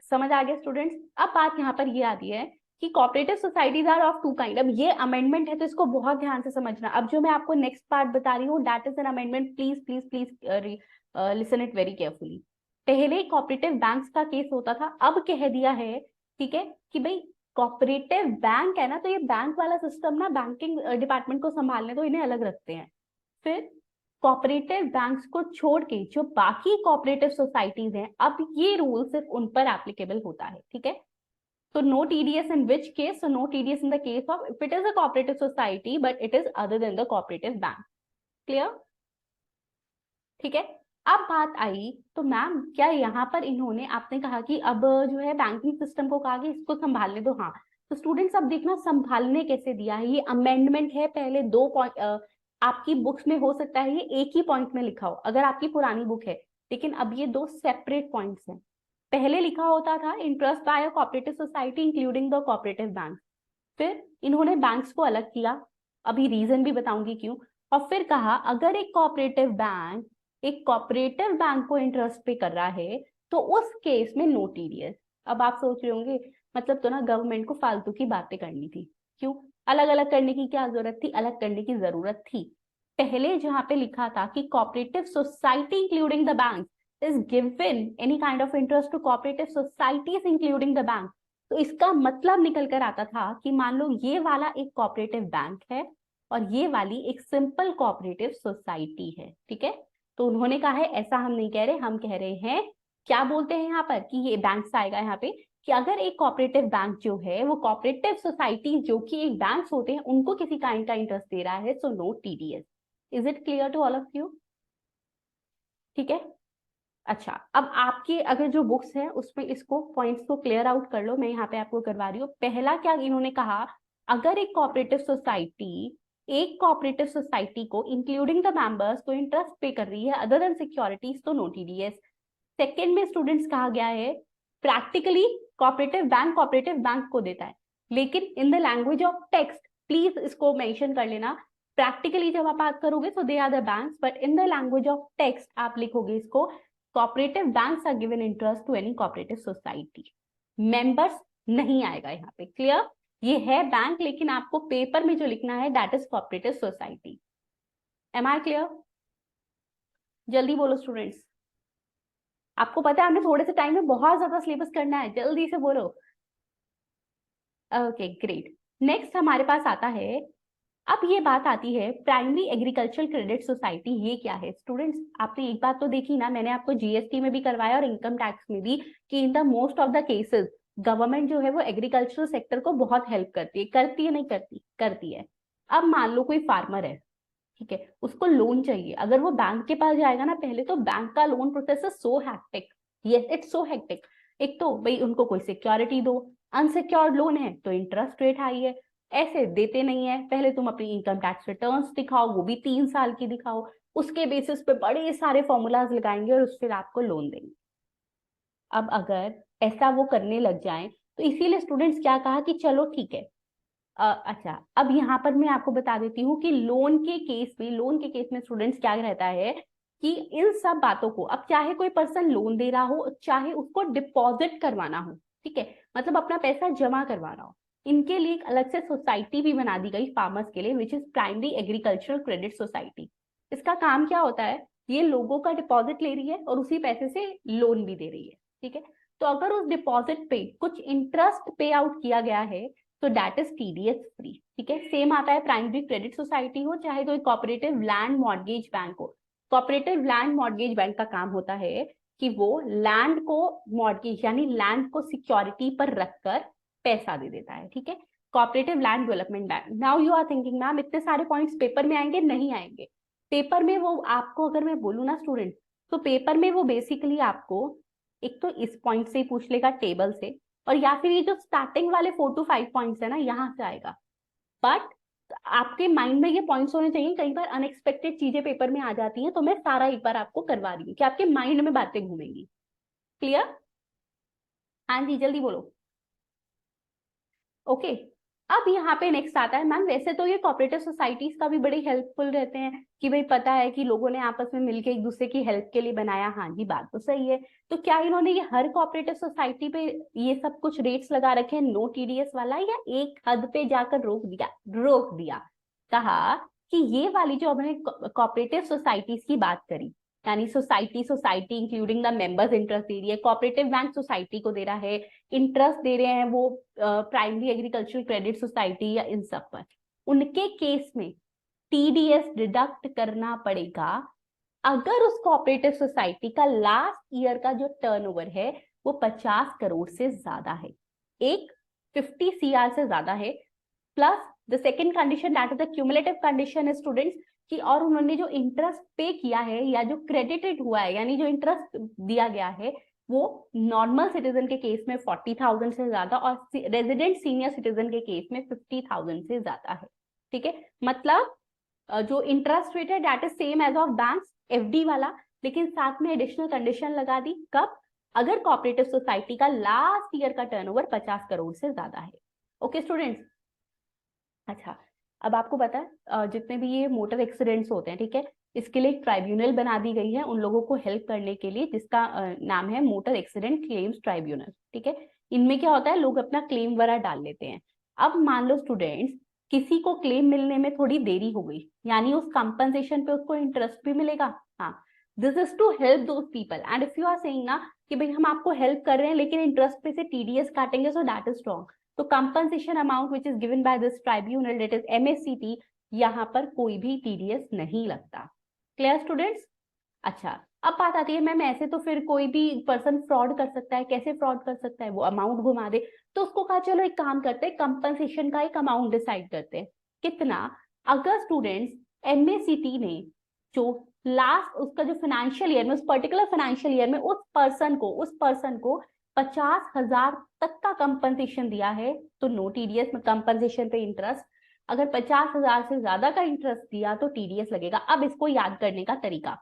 समझ आ गया स्टूडेंट्स? अब बात यहाँ पर ये आती है कि cooperative societies are of two kind. अब ये अमेंडमेंट है तो इसको बहुत ध्यान से समझना। अब जो मैं आपको नेक्स्ट पार्ट बता रही हूँ that is an amendment, please please please listen it very carefully. पहले कोऑपरेटिव बैंक्स का केस होता था, अब कह दिया है, ठीक है, कि भाई कोऑपरेटिव बैंक है ना, तो ये बैंक वाला सिस्टम ना बैंकिंग डिपार्टमेंट को संभालने तो इन्हें अलग रखते हैं। फिर कोऑपरेटिव बैंक्स को छोड़ के जो बाकी कोऑपरेटिव सोसाइटीज हैं, अब ये रूल सिर्फ उन पर एप्लीकेबल होता है, ठीक है? तो no TDS in which case? So no TDS in the case of if it is a cooperative society but it is other than the cooperative bank. Clear? ठीक है। अब बात आई तो मैम क्या यहाँ पर इन्होंने, आपने कहा कि अब जो है बैंकिंग सिस्टम को कहा कि इसको संभालने दो। हाँ, तो स्टूडेंट्स अब देखना संभालने कैसे दिया है। ये अमेंडमेंट है, पहले दो पॉइंट आपकी बुक्स में हो सकता है ये एक ही पॉइंट में लिखा हो अगर आपकी पुरानी बुक है, लेकिन अब ये दो सेपरेट पॉइंट्स हैं। पहले लिखा होता था interest by a cooperative society including the cooperative bank, फिर इन्होंने बैंक्स को अलग किया, अभी रीजन भी बताऊंगी क्यों, और फिर कहा अगर एक कोऑपरेटिव बैंक को इंटरेस्ट पे कर रहा है तो उस केस में नो टीडीएस। अब आप सोच रहे होंगे मतलब तो ना गवर्नमेंट को फालतू की बातें करनी थी, क्यों? अलग अलग करने की क्या जरूरत थी? अलग करने की जरूरत थी। पहले जहां पे लिखा था कि cooperative society including the bank is given any kind of interest to cooperative societies including the bank, तो इसका मतलब निकल कर आता था कि मान लो ये वाला एक कोऑपरेटिव बैंक है और ये वाली एक सिंपल कोऑपरेटिव सोसाइटी है, ठीक है? तो उन्होंने कहा है ऐसा हम नहीं कह रहे, हम कह रहे हैं, क्या बोलते हैं यहाँ पर कि ये बैंक्स आएगा यहाँ पे कि अगर एक कोऑपरेटिव बैंक जो है वो कोऑपरेटिव सोसाइटी जो कि एक बैंक्स होते हैं उनको किसी काइंड का इंटरेस्ट दे रहा है, so no TDS. Is it clear to all of you? ठीक है। अच्छा, अब आपकी अगर जो बुक्स है उसमें इसको पॉइंट्स को क्लियर आउट कर लो, मैं यहाँ पे आपको करवा रही हूँ। पहला क्या इन्होंने कहा, अगर एक कोऑपरेटिव सोसाइटी को इंक्लूडिंग द मेंबर्स को इंटरेस्ट पे कर रही है अदर देन सिक्योरिटीज तो नो टीडीएस। सेकेंड में स्टूडेंट्स कहा गया है प्रैक्टिकली कोऑपरेटिव बैंक को देता है, लेकिन in the language of text, please इसको मेंशन कर लेना, प्रैक्टिकली जब आप बात करोगे तो they are the banks, but in the language of text आप लिखोगे इसको cooperative banks are given interest to any cooperative society. Members नहीं आएगा यहाँ पे। क्लियर? ये है बैंक, लेकिन आपको पेपर में जो लिखना है that is cooperative society. Am I clear? जल्दी बोलो स्टूडेंट्स, आपको पता है हमने थोड़े से टाइम में बहुत ज्यादा सिलेबस करना है, जल्दी से बोलो। Okay great. नेक्स्ट हमारे पास आता है, अब ये बात आती है प्राइमरी एग्रीकल्चरल क्रेडिट सोसाइटी। ये क्या है स्टूडेंट्स? आपने एक बात तो देखी ना, मैंने आपको जीएसटी में भी करवाया और इनकम टैक्स में भी, कि in the most of the cases government जो है वो एग्रीकल्चरल सेक्टर को बहुत हेल्प करती है। करती है नहीं करती? करती है। अब मान लो कोई फार्मर है, ठीक है, उसको लोन चाहिए, अगर वो बैंक के पास जाएगा ना, पहले तो बैंक का loan process is so hectic, yes it's so hectic. एक तो भाई उनको कोई सिक्योरिटी दो, अनसिक्योर्ड लोन है तो इंटरेस्ट रेट हाई है, ऐसे देते नहीं है। पहले तुम अपनी इनकम टैक्स रिटर्न्स दिखाओ, वो भी 3 साल की दिखाओ, उसके बेसिस पे बड़े सारे फॉर्मूलाज लगाएंगे और उससे आपको लोन देंगे। अब अगर ऐसा वो करने लग जाए तो इसीलिए स्टूडेंट्स क्या कहा कि चलो ठीक है, अच्छा अब यहाँ पर मैं आपको बता देती हूँ कि लोन के केस में स्टूडेंट्स क्या रहता है कि इन सब बातों को, अब चाहे कोई पर्सन लोन दे रहा हो, चाहे उसको डिपॉजिट करवाना हो, ठीक है, मतलब अपना पैसा जमा करवाना हो, इनके लिए एक अलग से सोसाइटी भी बना दी गई फार्मर्स के लिए, which is primary agricultural credit society. इसका काम क्या होता है, ये लोगों का डिपॉजिट ले रही है और उसी पैसे से लोन भी दे रही है, ठीक है। तो अगर उस डिपॉजिट पे कुछ इंटरेस्ट पे आउट किया गया है तो दैट इज टीडीएस फ्री, ठीक है। सेम आता है प्राइमरी क्रेडिट सोसाइटी हो चाहे कोई कोऑपरेटिव लैंड मॉर्गेज बैंक हो। कोऑपरेटिव लैंड मॉर्गेज बैंक का काम होता है कि वो लैंड को मॉर्गेज यानी लैंड को सिक्योरिटी पर रखकर पैसा दे देता है, ठीक है। Cooperative land development bank. Now you are thinking ma'am इतने सारे पॉइंट्स पेपर में आएंगे, नहीं आएंगे। पेपर में वो आपको अगर मैं बोलूँ ना स्टूडेंट, तो पेपर में वो बेसिकली आपको एक तो इस पॉइंट से ही पूछ लेगा टेबल से, और या फिर ये जो स्टार्टिंग वाले 4 to 5 पॉइंट्स है ना यहाँ से आएगा। बट आपके माइंड में ये पॉइंट्स होने चाहिए, कई बार अनएक्सपेक्टेड चीजें पेपर में आ जाती हैं, तो मैं सारा एक बार आपको करवा रही हूँ कि आपके माइंड में बातें घूमेंगी। क्लियर? हाँ जी जल्दी बोलो। ओके अब यहाँ पे नेक्स्ट आता है, मैम वैसे तो ये कोऑपरेटिव सोसाइटीज का भी बड़े हेल्पफुल रहते हैं कि भाई पता है कि लोगों ने आपस में मिलकर एक दूसरे की हेल्प के लिए बनाया। हाँ जी बात तो सही है। तो क्या इन्होंने ये हर कोऑपरेटिव सोसाइटी पे ये सब कुछ रेट्स लगा रखे हैं नो टीडीएस वाला, या एक हद पे जाकर रोक दिया? कहा कि ये वाली जो हमने कोऑपरेटिव सोसाइटीज की बात करी, यानी society including the members interest दे रही है, कोऑपरेटिव बैंक सोसाइटी को दे रहा है, इंटरेस्ट दे रहे हैं वो प्राइमरी एग्रीकल्चरल क्रेडिट सोसाइटी या इन सब पर, उनके केस में टीडीएस डिडक्ट करना पड़ेगा अगर उस कोऑपरेटिव सोसाइटी का लास्ट ईयर का जो टर्नओवर है वो 50 करोड़ से ज्यादा है, एक 50 CR से ज्यादा है। Plus the second condition that is the cumulative condition है स्टूडेंट्स कि और उन्होंने जो इंटरेस्ट पे किया है या जो क्रेडिटेड हुआ है यानी जो इंटरेस्ट दिया गया है वो नॉर्मल सिटीजन के केस में 40,000 से ज्यादा और रेजिडेंट सीनियर सिटीजन के केस में 50,000 से ज्यादा है, ठीक है। मतलब जो इंटरेस्ट रेट है that is same as of banks FD वाला, लेकिन साथ में एडिशनल कंडीशन लगा दी। कब? अगर कोऑपरेटिव सोसाइटी का लास्ट ईयर का टर्नओवर 50 करोड़ से ज्यादा है। Okay students. अच्छा अब आपको पता है जितने भी ये मोटर एक्सीडेंट्स होते हैं, ठीक है, इसके लिए एक ट्राइब्यूनल बना दी गई है उन लोगों को हेल्प करने के लिए जिसका नाम है मोटर एक्सीडेंट क्लेम्स ट्राइब्यूनल, ठीक है। इनमें क्या होता है, लोग अपना क्लेम वगैरह डाल लेते हैं। अब मान लो स्टूडेंट्स किसी को क्लेम मिलने में थोड़ी देरी हो गई, यानी उस कंपनसेशन पे उसको इंटरेस्ट भी मिलेगा। हाँ, this is to help those people and if you are saying ना कि भाई हम आपको हेल्प कर रहे हैं लेकिन इंटरेस्ट पे से टीडीएस काटेंगे, सो दैट इज रॉन्ग। तो compensation amount which is given by this tribunal that is MACT, यहाँ पर कोई भी टीडीएस नहीं लगता। Clear students? अच्छा अब बात आती है मैम ऐसे तो फिर कोई भी पर्सन फ्रॉड कर सकता है, कैसे फ्रॉड कर सकता है? वो अमाउंट घुमा दे। तो उसको कहा चलो एक काम करते हैं, कंपनसेशन का एक अमाउंट डिसाइड करते हैं। कितना? अगर स्टूडेंट्स MACT ने जो लास्ट उसका जो फाइनेंशियल ईयर में उस पर्टिकुलर फाइनेंशियल ईयर में उस पर्सन को 50,000 तक का कंपनसेशन दिया है तो नो टीडीएस में कंपनसेशन पे इंटरेस्ट। अगर 50,000 से ज्यादा का इंटरेस्ट दिया तो टीडीएस लगेगा। अब इसको याद करने का तरीका,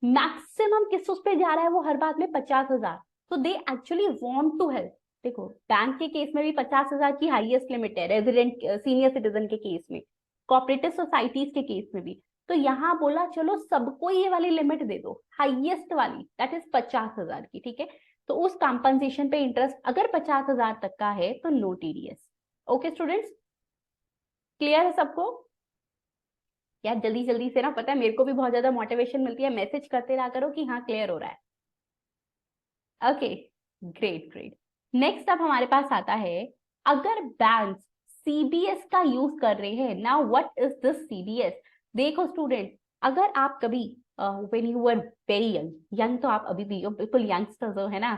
मैक्सिमम किस उस पे जा रहा है वो हर बात में 50,000, तो they actually want to help. देखो बैंक के केस में भी 50,000 की हाईएस्ट लिमिट है, रेजिडेंट सीनियर सिटीजन के केस में, कोऑपरेटिव सोसाइटीज के केस में भी। तो यहाँ बोला चलो सबको ये वाली लिमिट दे दो, हाईएस्ट वाली दैट इज 50,000 की, ठीक है। तो उस कंपनसेशन पे इंटरेस्ट अगर 50,000 तक का है तो no TDS. Okay students, clear है सबको? यार जल्दी जल्दी से ना, पता है मेरे को भी बहुत ज्यादा मोटिवेशन मिलती है, मैसेज करते रहा करो कि हाँ क्लियर हो रहा है। Okay great great. नेक्स्ट अब हमारे पास आता है, अगर बैंक CBS का यूज कर रहे हैं, now what is this CBS? देखो स्टूडेंट, अगर आप कभी when you were very young तो आप अभी भी हो, बिल्कुल यंगस्टर्स हो, है ना?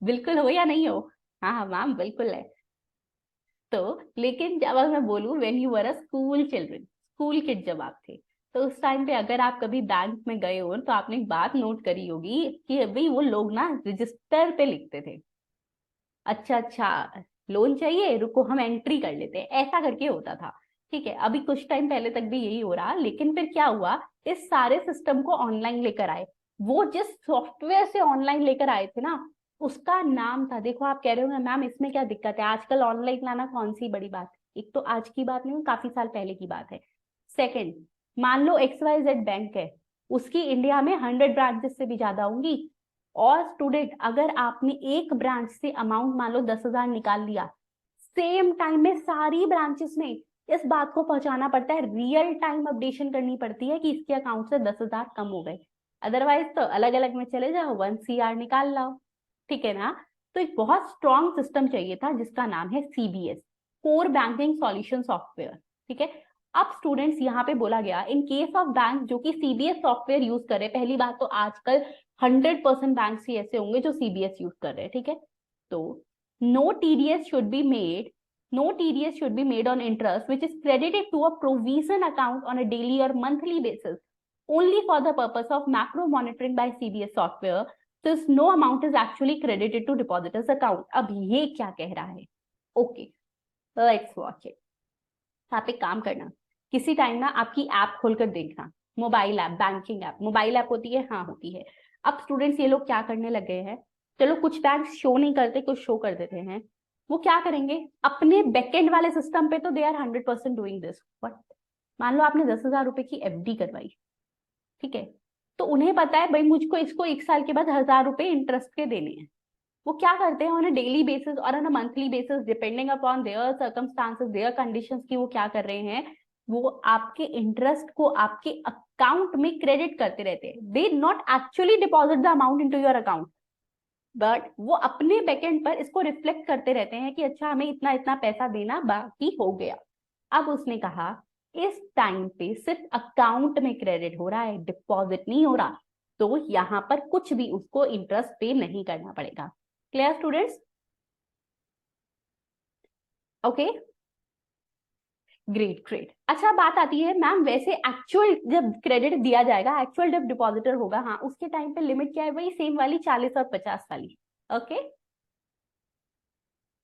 बिल्कुल हो या नहीं हो? हाँ हाँ मैम बिल्कुल है। तो लेकिन जब मैं बोलूँ when you were a school children, school kid जब आप थे, तो उस टाइम पे अगर आप कभी बैंक में गए हो तो आपने एक बात नोट करी होगी कि अभी वो लोग ना रजिस्टर पे लिखते थे, अच्छा अच्छा लोन चाहिए रुको हम एंट्री कर लेते हैं, ऐसा करके होता था, ठीक है। अभी कुछ टाइम पहले तक भी यही हो रहा, लेकिन फिर क्या हुआ, इस सारे सिस्टम को ऑनलाइन लेकर आए। वो जिस सॉफ्टवेयर से ऑनलाइन लेकर आए थे ना, उसका नाम था, देखो आप कह रहे हो मैम इसमें क्या दिक्कत है, आजकल ऑनलाइन लाना कौन सी बड़ी बात है? एक तो आज की बात नहीं, काफी साल पहले की बात है। सेकेंड, मान लो XYZ बैंक है, उसकी इंडिया में 100 ब्रांचेस से भी ज्यादा होंगी, और स्टूडेंट अगर आपने एक ब्रांच से अमाउंट मान लो 10,000 निकाल लिया, सेम टाइम में सारी ब्रांचेस में इस बात को पहुंचाना पड़ता है, रियल टाइम अपडेशन करनी पड़ती है कि इसके अकाउंट से 10,000 कम हो गए। अदरवाइज तो अलग अलग में चले जाओ, 1 CR निकाल लाओ, ठीक है ना। तो एक बहुत स्ट्रॉन्ग सिस्टम चाहिए था जिसका नाम है CBS, core banking solution software, ठीक है। अब स्टूडेंट्स यहाँ पे बोला गया इन केस ऑफ बैंक जो कि CBS सॉफ्टवेयर यूज करे, पहली बात तो आजकल 100% बैंक ही ऐसे होंगे जो CBS यूज कर रहे हैं, ठीक है। तो no TDS should be made, no TDS should be made on interest which is credited to a provision account on a daily or monthly basis only for the purpose of macro monitoring by CBS software. Thus no amount is actually credited to depositors account. अब ये क्या कह रहा है? Okay, let's watch it. आप एक काम करना, किसी टाइम ना आपकी ऐप खोलकर देखना, mobile app, banking app, mobile app होती है, हाँ होती है। अब स्टूडेंट्स ये लोग क्या करने लग गए हैं, चलो कुछ बैंक शो नहीं करते, कुछ शो कर देते हैं। वो क्या करेंगे, अपने बैकएंड वाले सिस्टम पे तो they are 100% doing this, but मान लो आपने 10,000 रुपए की FD करवाई, ठीक है, तो उन्हें पता है भाई मुझको इसको 1 साल के बाद 1,000 रुपए इंटरेस्ट के देने हैं। वो क्या करते हैं, ऑन अ डेली बेसिस और on a monthly basis depending upon their circumstances, their conditions की वो क्या कर रहे हैं, वो आपके इंटरेस्ट को आपके अकाउंट में क्रेडिट करते रहते हैं। They not actually deposit the amount into your account, but वो अपने बैकएंड पर इसको रिफ्लेक्ट करते रहते हैं कि अच्छा हमें इतना इतना पैसा देना बाकी हो गया। अब उसने कहा इस टाइम पे सिर्फ अकाउंट में क्रेडिट हो रहा है, डिपॉजिट नहीं हो रहा, तो यहां पर कुछ भी उसको इंटरेस्ट पे नहीं करना पड़ेगा। Clear students? Okay, great great. अच्छा बात आती है मैम वैसे एक्चुअल जब क्रेडिट दिया जाएगा, एक्चुअल जब डिपॉजिटर होगा, हाँ उसके टाइम पे लिमिट क्या है, वही सेम वाली 40 और 50 वाली। Okay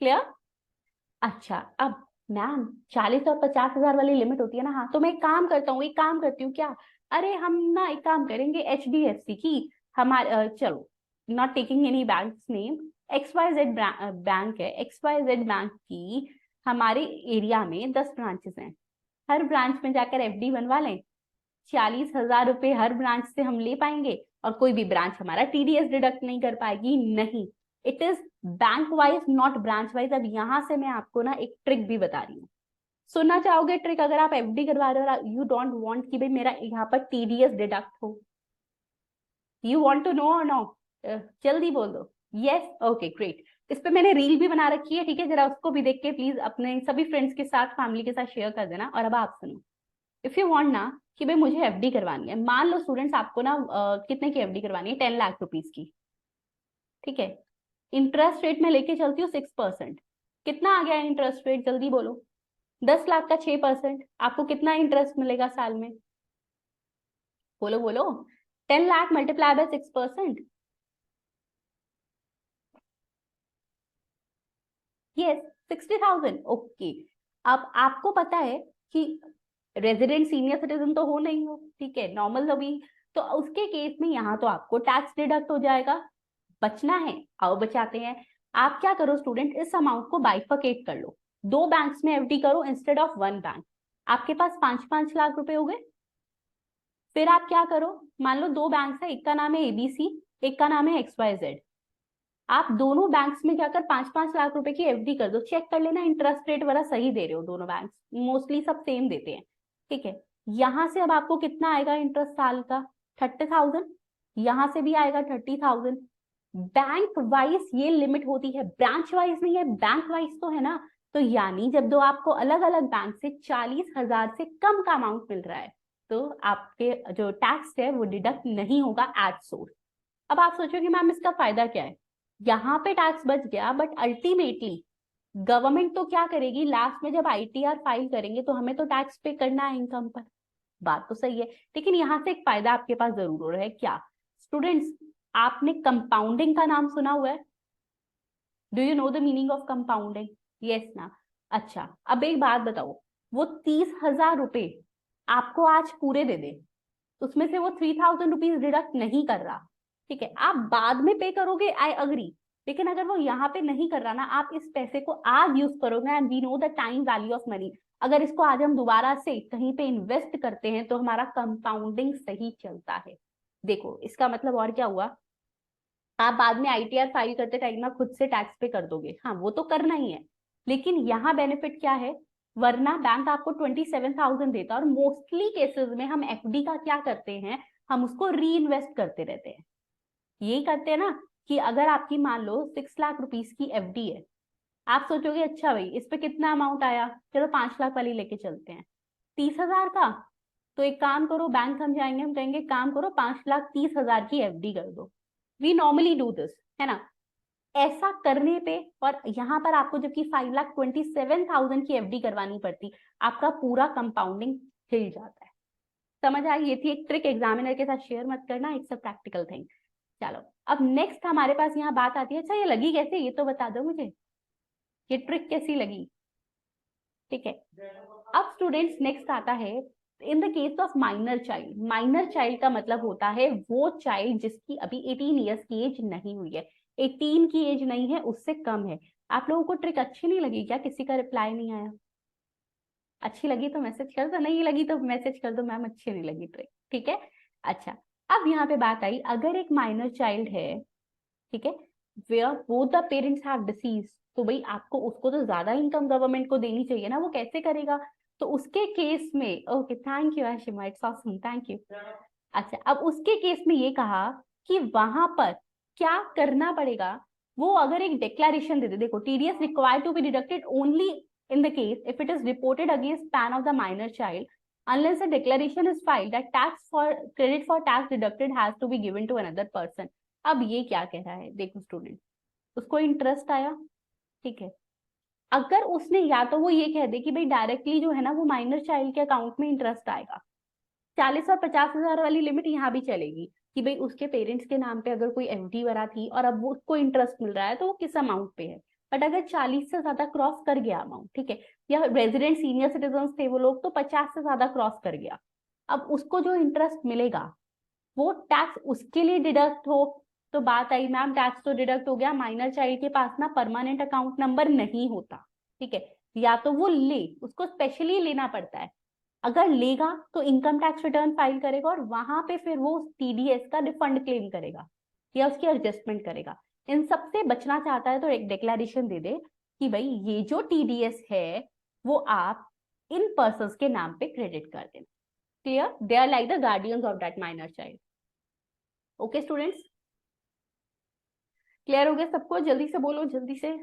clear? अच्छा अब मैम 40 और 50,000 वाली लिमिट होती है ना, हाँ तो मैं एक काम करता हूँ, एक काम करती हूँ क्या, अरे हम ना एक काम करेंगे HDFC की, हमारे चलो not taking any bank name, XYZ bank है, XYZ बैंक की हमारे एरिया में 10 ब्रांचेस हैं, हर ब्रांच में जाकर FD बनवा लें, 40,000 रुपए हर ब्रांच से हम ले पाएंगे और कोई भी ब्रांच हमारा TDS डिडक्ट नहीं कर पाएगी। नहीं, it is bank wise not branch wise. अब यहां से मैं आपको ना एक ट्रिक भी बता रही हूँ, सुनना चाहोगे ट्रिक? अगर आप FD करवा रहे हो, यू डोंट वांट कि भाई मेरा यहाँ पर TDS डिडक्ट हो, यू वांट टू नो और नो, जल्दी बोल दो यस। ओके ग्रेट, इस पे मैंने रील भी बना रखी है, ठीक है, जरा उसको भी देख के प्लीज अपने सभी फ्रेंड्स के साथ, फैमिली के साथ शेयर कर देना। और अब आप सुनो, इफ यू वांट ना कि भाई मुझे FD करवानी है, मान लो स्टूडेंट्स आपको ना कितने की FD करवानी है, 10 लाख रुपीज की, ठीक है, इंटरेस्ट रेट में लेके चलती हूँ 6%, कितना आ गया इंटरेस्ट रेट जल्दी बोलो, 10 लाख का 6%, आपको कितना इंटरेस्ट मिलेगा साल में, बोलो बोलो, 10 lakh multiply by 6%, yes 60,000। Okay, अब आपको पता है कि रेजिडेंट सीनियर सिटीजन तो हो नहीं हो, ठीक है, नॉर्मल अभी, तो उसके केस में यहाँ तो आपको टैक्स डिडक्ट हो जाएगा, बचना है, आओ बचाते हैं। आप क्या करो स्टूडेंट, इस अमाउंट को बाइफरकेट कर लो, 2 बैंक्स में FD करो इंस्टेड ऑफ 1 बैंक, आपके पास 5-5 लाख रुपए हो गए। फिर आप क्या करो, मान लो 2 बैंक्स है, एक का नाम है ABC, एक का नाम है XYZ, आप दोनों बैंक्स में जाकर 5-5 लाख रुपए की FD कर दो, चेक कर लेना इंटरेस्ट रेट वाला सही दे रहे हो, दोनों बैंक्स मोस्टली सब सेम देते हैं, ठीक है। यहां से अब आपको कितना आएगा इंटरेस्ट साल का, 30,000, यहां से भी आएगा 30,000। बैंक वाइज ये लिमिट होती है, ब्रांच वाइज नहीं है, बैंक वाइज तो है ना। तो यानी जब दो आपको अलग अलग बैंक से 40,000 से कम का अमाउंट मिल रहा है, तो आपके जो टैक्स है वो डिडक्ट नहीं होगा एट सोर्स। अब आप सोचोगे मैम इसका फायदा क्या है, यहाँ पे टैक्स बच गया, बट अल्टीमेटली गवर्नमेंट तो क्या करेगी, लास्ट में जब ITR फाइल करेंगे तो हमें तो टैक्स पे करना है इनकम पर, बात तो सही है, लेकिन यहाँ से एक फायदा आपके पास जरूर हो रहा है, क्या स्टूडेंट्स, आपने कंपाउंडिंग का नाम सुना हुआ है, do you know the meaning of compounding? Yes ना। अच्छा अब एक बात बताओ, वो 30,000 रुपए आपको आज पूरे दे दे, उसमें से वो 3,000 रुपीज डिडक्ट नहीं कर रहा, ठीक है, आप बाद में पे करोगे, आई अग्री, लेकिन अगर वो यहाँ पे नहीं कर रहा ना, आप इस पैसे को आज यूज करोगे, and we know the time value of money, अगर इसको आज हम दोबारा से कहीं पे इन्वेस्ट करते हैं तो हमारा कंपाउंडिंग सही चलता है। देखो इसका मतलब और क्या हुआ, आप बाद में ITR फाइल करते टाइम ना खुद से टैक्स पे कर दोगे, हाँ वो तो करना ही है, लेकिन यहाँ बेनिफिट क्या है, वरना बैंक आपको 27,000 देता है। और मोस्टली केसेस में हम एफडी का क्या करते हैं, हम उसको री इन्वेस्ट करते रहते हैं। यही करते हैं ना कि अगर आपकी मान लो 6 लाख रुपीस की एफडी है, आप सोचोगे अच्छा भाई इस पे कितना अमाउंट आया, चलो 5 लाख वाली लेके चलते हैं, 30,000 का। तो एक काम करो, बैंक हम जाएंगे, हम कहेंगे काम करो 5,30,000 की एफडी कर दो। वी नॉर्मली डू दिस, है ना। ऐसा करने पे और यहाँ पर आपको जबकि 5,27,000 की एफडी करवानी पड़ती, आपका पूरा कंपाउंडिंग हिल जाता है। समझ आई? ये थी एक ट्रिक, एग्जामिनर के साथ शेयर मत करना, इट्स अ प्रैक्टिकल थिंग। चलो अब नेक्स्ट हमारे पास यहाँ बात आती है, अच्छा ये लगी कैसे, ये तो बता दो मुझे, ये ट्रिक कैसी लगी? ठीक है, अब स्टूडेंट्स नेक्स्ट आता है इन the case of minor child. Minor child का मतलब होता है वो चाइल्ड जिसकी अभी 18 ईयर्स की एज नहीं हुई है, 18 की एज नहीं है, उससे कम है। आप लोगों को ट्रिक अच्छी नहीं लगी क्या? किसी का रिप्लाई नहीं आया? अच्छी लगी तो मैसेज कर दो, नहीं लगी तो मैसेज कर दो मैम अच्छी नहीं लगी ट्रिक। ठीक है, अच्छा अब यहाँ पे बात आई, अगर एक माइनर चाइल्ड है, ठीक है, where both the parents have disease, तो भाई आपको उसको तो ज्यादा इनकम गवर्नमेंट को देनी चाहिए ना, वो कैसे करेगा? तो उसके केस में, okay thank you Ashima, it's awesome, thank you. अच्छा अब उसके केस में ये कहा कि वहां पर क्या करना पड़ेगा, वो अगर एक डिक्लेरेशन दे दे, देखो TDS required to be deducted only in the case if it is reported against span of the minor child unless a declaration is filed that tax for credit for tax deducted has to be given to another person। अब ये क्या कह रहा है, देखो student, उसको interest आया, ठीक है, अगर उसने या तो वो ये कह दे कि भाई डायरेक्टली जो है ना वो माइनर चाइल्ड के अकाउंट में इंटरेस्ट आएगा, 40 और 50,000 वाली लिमिट यहाँ भी चलेगी कि भाई उसके पेरेंट्स के नाम पे अगर कोई एफडी वरा थी और अब वो उसको इंटरेस्ट मिल रहा है तो वो किस अमाउंट पे है। बट अगर 40 से ज्यादा क्रॉस कर गया अमाउंट, ठीक है, या रेजिडेंट सीनियर सिटीजन थे वो लोग, तो 50 से ज्यादा क्रॉस कर गया, अब उसको जो इंटरेस्ट मिलेगा वो टैक्स उसके लिए डिडक्ट हो। तो बात आई मैम टैक्स तो डिडक्ट हो गया, माइनर चाइल्ड के पास ना परमानेंट अकाउंट नंबर नहीं होता, ठीक है, या तो वो ले, उसको स्पेशली लेना पड़ता है, अगर लेगा तो इनकम टैक्स रिटर्न फाइल करेगा और वहां पे फिर वो टीडीएस का रिफंड क्लेम करेगा या उसकी एडजस्टमेंट करेगा। इन सबसे बचना चाहता है तो एक डिक्लेरेशन दे दे कि भाई ये जो टीडीएस है वो आप इन पर्सन के नाम पे क्रेडिट कर देना। Clear? They are like the guardians of that minor child. Okay students, clear हो गया सबको? जल्दी से बोलो, जल्दी से।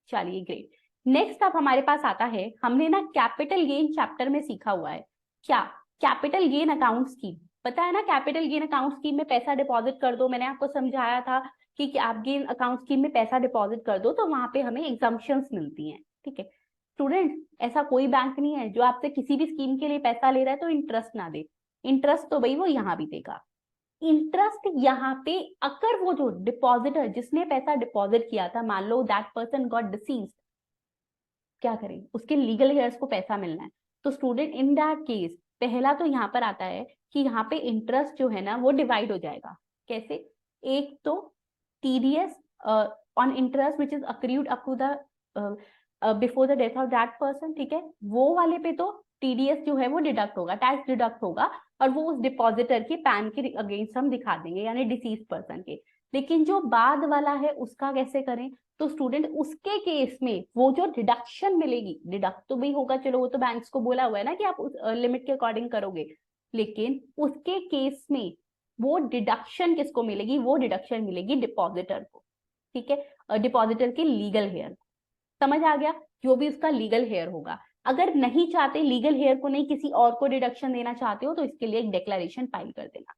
चलिए ग्रेट, नेक्स्ट अब हमारे पास आता है, हमने ना कैपिटल गेन चैप्टर में सीखा हुआ है क्या, कैपिटल गेन अकाउंट स्कीम। पता है ना कैपिटल गेन अकाउंट स्कीम में पैसा डिपॉजिट कर दो, मैंने आपको समझाया था कि आप गेन अकाउंट स्कीम में पैसा डिपॉजिट कर दो तो वहां पे हमें एग्जम्पशंस मिलती हैं। ठीक है स्टूडेंट, ऐसा कोई बैंक नहीं है जो आपसे किसी भी स्कीम के लिए पैसा ले रहा है तो इंटरेस्ट ना दे। इंटरेस्ट तो भाई वो यहाँ भी देगा। इंटरेस्ट यहाँ पे अगर वो जो डिपॉजिटर जिसने पैसा डिपॉजिट किया था, मान लो दैट पर्सन गॉट डिसीज्ड, क्या करें, उसके लीगल हेयर्स को पैसा मिलना है, तो स्टूडेंट इन दैट केस पहला तो यहाँ पर आता है कि यहाँ पे इंटरेस्ट जो है ना वो डिवाइड हो जाएगा। कैसे? एक तो TDS on interest which is accrued up to the before the death of that person, ठीक है, वो वाले पे तो टीडीएस जो है वो डिडक्ट होगा, टैक्स डिडक्ट होगा, और वो उस डिपॉजिटर के पैन के अगेंस्ट हम दिखा देंगे, यानी डिसीज पर्सन के। लेकिन जो बाद वाला है उसका कैसे करें? तो स्टूडेंट उसके केस में वो जो डिडक्शन मिलेगी, डिडक्ट तो भी होगा, चलो वो तो बैंक्स को बोला हुआ है ना कि आप उस लिमिट के अकॉर्डिंग करोगे, लेकिन उसके केस में वो डिडक्शन किसको मिलेगी? वो डिडक्शन मिलेगी डिपॉजिटर को, ठीक है, डिपॉजिटर के लीगल हेयर। समझ आ गया? जो भी उसका लीगल हेयर होगा। अगर नहीं चाहते लीगल हेयर को, नहीं किसी और को डिडक्शन देना चाहते हो, तो इसके लिए एक डिक्लेरेशन फाइल कर देना।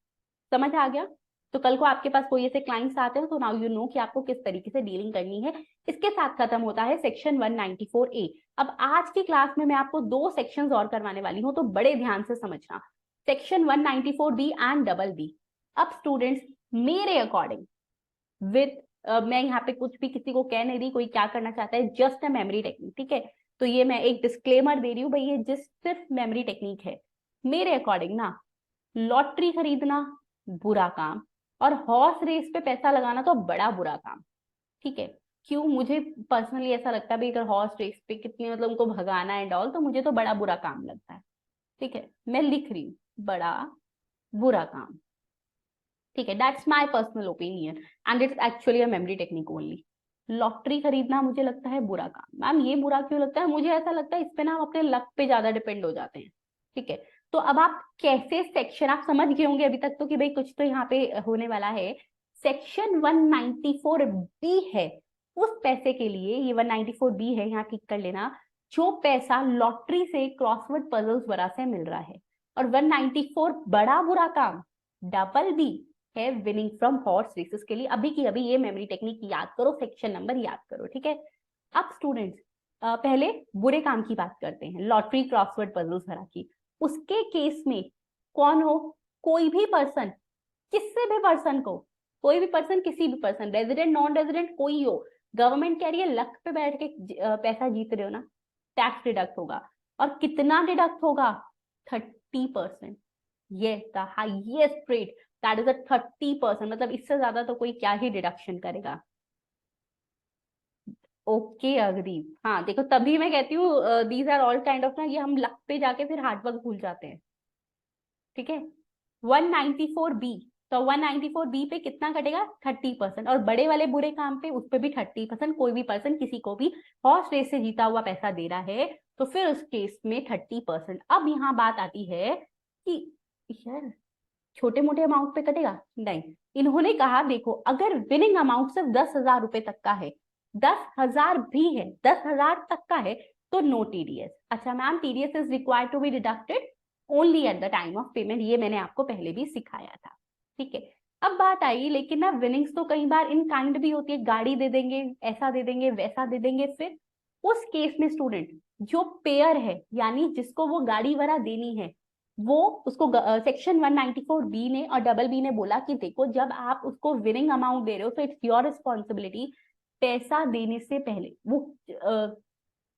समझ आ गया? तो कल को आपके पास कोई ऐसे क्लाइंट्स आते हैं तो नाउ यू नो कि आपको किस तरीके से डीलिंग करनी है। इसके साथ खत्म होता है सेक्शन 194A। अब आज की क्लास में मैं आपको 2 सेक्शंस और करवाने वाली हूँ, तो बड़े ध्यान से समझना। Section 194B and double B. अब स्टूडेंट्स मेरे अकॉर्डिंग विद मैं यहाँ पे कुछ भी किसी को कह नहीं रही, कोई क्या करना चाहता है, जस्ट अ मेमोरी टेक्निक, ठीक है, तो ये मैं एक डिस्क्लेमर दे रही हूँ भाई, ये जस्ट सिर्फ मेमोरी टेक्निक है। मेरे अकॉर्डिंग ना लॉटरी खरीदना बुरा काम और हॉर्स रेस पे पैसा लगाना तो बड़ा बुरा काम। ठीक है, क्यों? मुझे पर्सनली ऐसा लगता है भाई अगर हॉर्स रेस पे कितनी मतलब उनको भगाना एंड ऑल, तो मुझे तो बड़ा बुरा काम लगता है। ठीक है, मैं लिख रही हूँ बड़ा बुरा काम। ठीक है, that's my personal opinion and it's actually a memory technique only. Lottery खरीदना मुझे लगता है बुरा काम। मैम ये बुरा क्यों लगता है? मुझे ऐसा लगता है इस पे ना हम अपने लक पे ज्यादा डिपेंड हो जाते हैं। ठीक है, तो अब आप कैसे सेक्शन, आप समझ गए होंगे अभी तक तो कि भाई कुछ तो यहाँ पे होने वाला है। सेक्शन 194 बी है, उस पैसे के लिए, ये 194 बी है, यहाँ क्लिक कर लेना, जो पैसा लॉटरी से क्रॉसवर्ड पजल्स वगैरह से मिल रहा है। और 194 बड़ा बुरा काम, डबल बी है विनिंग फ्रॉम हॉर्स रेसेस के लिए। अभी की अभी ये मेमोरी टेक्निक याद करो, सेक्शन नंबर याद करो। ठीक है, अब स्टूडेंट्स पहले बुरे काम की बात करते हैं, लॉटरी क्रॉसवर्ड पजल्स वगैरह की। उसके केस में कौन हो, कोई भी पर्सन, किसी भी पर्सन को, कोई भी पर्सन, किसी भी पर्सन, रेजिडेंट नॉन रेजिडेंट कोई हो, गवर्नमेंट कह रही है लक पे बैठ के पैसा जीत रहे हो ना, टैक्स डिडक्ट होगा। और कितना डिडक्ट होगा? 30%। ये the highest rate, that is a 30%। मतलब इससे ज्यादा तो कोई क्या ही डिडक्शन करेगा। Okay agree. हाँ देखो, तभी मैं कहती हूँ these are all kind of ना, ये हम लक पे जाके फिर हार्डवर्क भूल जाते हैं। ठीक है, 194 बी, तो 194 बी पे कितना कटेगा? 30%। और बड़े वाले बुरे काम पे उस पे भी 30%। कोई भी पर्सन किसी को भी हॉर्स रेस से जीता हुआ पैसा दे रहा है तो फिर उस केस में 30%। अब यहाँ बात आती है कि यार छोटे मोटे अमाउंट पे कटेगा? नहीं, इन्होंने कहा देखो अगर विनिंग अमाउंट सिर्फ 10,000 रुपए तक का है, 10,000 भी है, 10,000 तक का है, तो नो टीडीएस। अच्छा ma'am, TDS is required to be deducted only at the time of payment, ये मैंने आपको पहले भी सिखाया था। ठीक है, अब बात आई, लेकिन ना विनिंग्स तो कई बार इन काइंड भी होती है, गाड़ी दे देंगे, ऐसा दे देंगे, वैसा दे देंगे। फिर उस केस में स्टूडेंट जो पेयर है, यानी जिसको वो गाड़ी वगैरह देनी है, वो उसको सेक्शन 194 बी ने और डबल बी ने बोला कि देखो जब आप उसको विनिंग अमाउंट दे रहे हो तो इट्स योर रिस्पॉन्सिबिलिटी, पैसा देने से पहले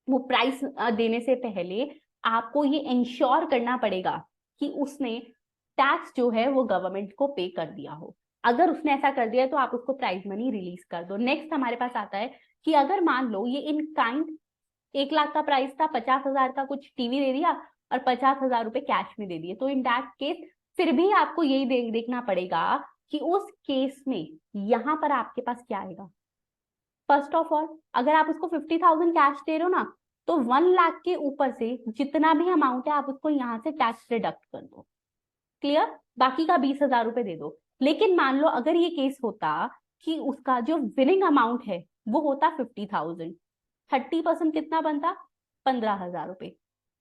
वो प्राइस देने से पहले आपको ये इंश्योर करना पड़ेगा कि उसने टैक्स जो है वो गवर्नमेंट को पे कर दिया हो। अगर उसने ऐसा कर दिया है तो आप उसको प्राइज मनी रिलीज कर दो। नेक्स्ट हमारे पास आता है कि अगर मान लो ये इन काइंड 1 लाख का प्राइस था, 50,000 का कुछ टीवी दे दिया और 50,000 रुपए कैश में दे दिए, तो इन दैट केस फिर भी आपको यही देखना पड़ेगा कि उस केस में यहां पर आपके पास क्या आएगा। फर्स्ट ऑफ ऑल, अगर आप उसको 50,000 कैश दे रहे हो ना, तो 1 लाख के ऊपर से जितना भी अमाउंट है आप उसको यहाँ से टैक्स डिडक्ट कर दो। क्लियर? बाकी का 20,000 रुपए दे दो। लेकिन मान लो अगर ये केस होता कि उसका जो विनिंग अमाउंट है वो होता 50,000, 30% कितना बनता? 15,000 रुपए।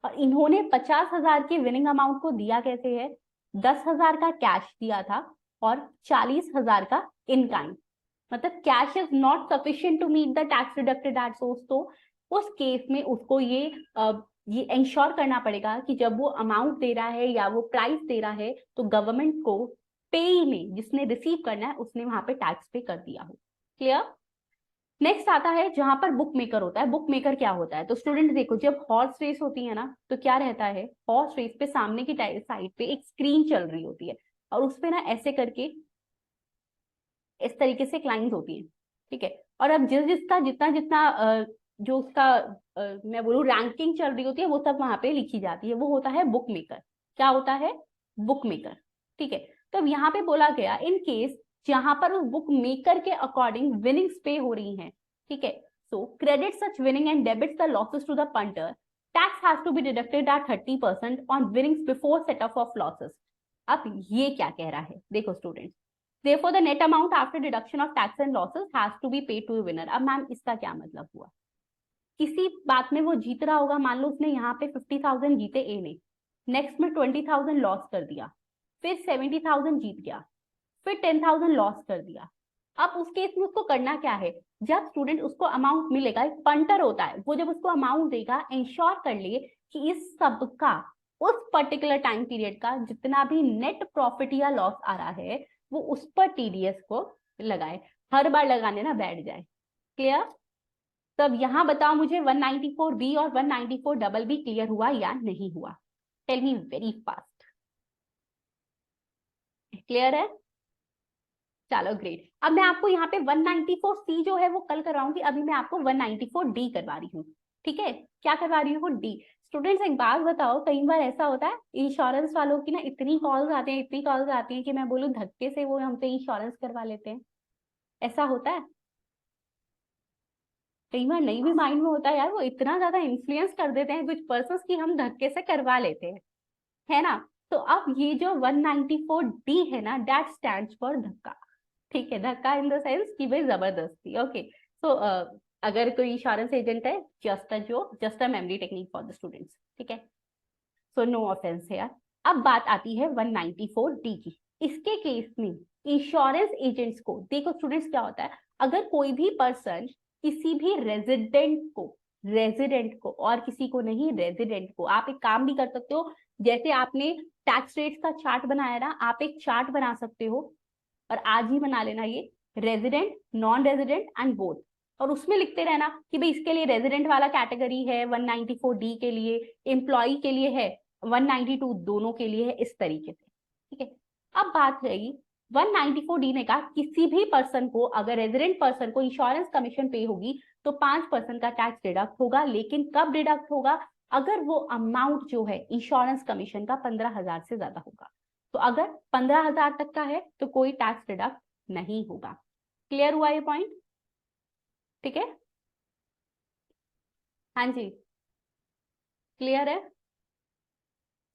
और इन्होंने 50,000 के विनिंग अमाउंट को दिया कैसे है? 10,000 का कैश दिया था और 40,000 का इन काइंड। मतलब cash is not sufficient to meet the tax deducted at source. तो उस केस में उसको ये इंश्योर करना पड़ेगा कि जब वो अमाउंट दे रहा है या वो प्राइस दे रहा है तो गवर्नमेंट को पे में, जिसने रिसीव करना है उसने वहां पे टैक्स पे कर दिया हो। क्लियर? नेक्स्ट आता है जहां पर बुक मेकर होता है। बुक मेकर क्या होता है? तो स्टूडेंट देखो, जब हॉर्स रेस होती है ना तो क्या रहता है, हॉर्स रेस पे सामने की साइड पे एक स्क्रीन चल रही होती है और उसपे ना ऐसे करके इस तरीके से क्लाइंस होती है। ठीक है, और अब जिसका जितना जितना जो उसका मैं बोलूँ रैंकिंग चल रही होती है वो सब वहां पे लिखी जाती है, वो होता है बुक मेकर। क्या होता है? Book maker. ठीक है, तो अब यहाँ पे बोला गया इन केस जहां पर उस बुक मेकर के अकॉर्डिंग विनिंग्स पे हो रही हैं। ठीक है, so credit such winning and debits the losses to the punter, tax has to be deducted at 30% on winnings before set off losses. अब ये क्या कह रहा है, देखो students, therefore the net amount after deduction of tax and losses has to be paid to the winner। अब ma'am इसका क्या मतलब हुआ? किसी बात में वो जीत रहा होगा, मान लो उसने यहाँ पे 50,000 जीते ए ने, नेक्स्ट में 20,000 लॉस कर दिया, फिर 70,000 जीत गया, फिर 10,000 लॉस कर दिया। अब उस केस में उसको करना क्या है? जब स्टूडेंट उसको अमाउंट मिलेगा, एक पंटर होता है वो, जब उसको अमाउंट देगा इंश्योर कर लिए कि इस सब का उस पर्टिकुलर टाइम पीरियड का जितना भी नेट प्रॉफिट या लॉस आ रहा है वो उस पर टीडीएस को लगाए, हर बार लगाने ना बैठ जाए। क्लियर? तब यहां बताओ मुझे 194 बी और 194 डबल बी क्लियर हुआ या नहीं हुआ? Tell me very fast. Clear है? चलो ग्रेट। अब मैं आपको यहाँ पे 194 सी जो है वो कल करवाऊंगी, अभी मैं आपको 194 डी करवा रही हूँ। ठीक है, क्या करवा रही हूँ? डी। स्टूडेंट्स एक बात बताओ, कई बार ऐसा होता है इंश्योरेंस वालों की ना इतनी कॉल्स आती हैं, इतनी कॉल्स आती हैं कि मैं बोलूँ धक्के से वो हमसे इंश्योरेंस करवा लेते हैं। ऐसा होता है? कई बार नहीं भी माइंड में होता है यार, वो इतना ज्यादा इन्फ्लुएंस कर देते हैं कुछ पर्सन की हम धक्के से करवा लेते हैं, है ना। तो अब ये जो 194D है ना, दैट स्टैंड्स फॉर धक्का। ठीक है, धक्का इन द सेंस कि भाई जबरदस्ती। ओके, सो अगर कोई इंश्योरेंस एजेंट है, just a memory technique for the students, ठीक है। सो नो ऑफेंस है यार। अब बात आती है 194D की। इसके केस में इंश्योरेंस एजेंट्स को, देखो स्टूडेंट्स क्या होता है, अगर कोई भी पर्सन किसी भी रेजिडेंट को और किसी को नहीं, रेजिडेंट को, आप एक काम भी कर सकते हो, जैसे आपने टैक्स रेट्स का चार्ट बनाया ना, आप एक चार्ट बना सकते हो और आज ही बना लेना ये, resident, non resident and both, और उसमें लिखते रहना कि भाई इसके लिए रेजिडेंट वाला कैटेगरी है 194D के लिए, एम्प्लॉय के लिए है 192, दोनों के लिए है, इस तरीके से। ठीक है, अब बात रही 194D ने कहा किसी भी पर्सन को, अगर रेजिडेंट पर्सन को इंश्योरेंस कमीशन पे होगी तो 5% का टैक्स डिडक्ट होगा, लेकिन कब डिडक्ट होगा, अगर वो अमाउंट जो है इंश्योरेंस कमीशन का 15,000 से ज्यादा होगा। तो अगर 15,000 तक का है तो कोई टैक्स डिडक्ट नहीं होगा। क्लियर हुआ ये पॉइंट? ठीक है, हाँ जी, क्लियर है।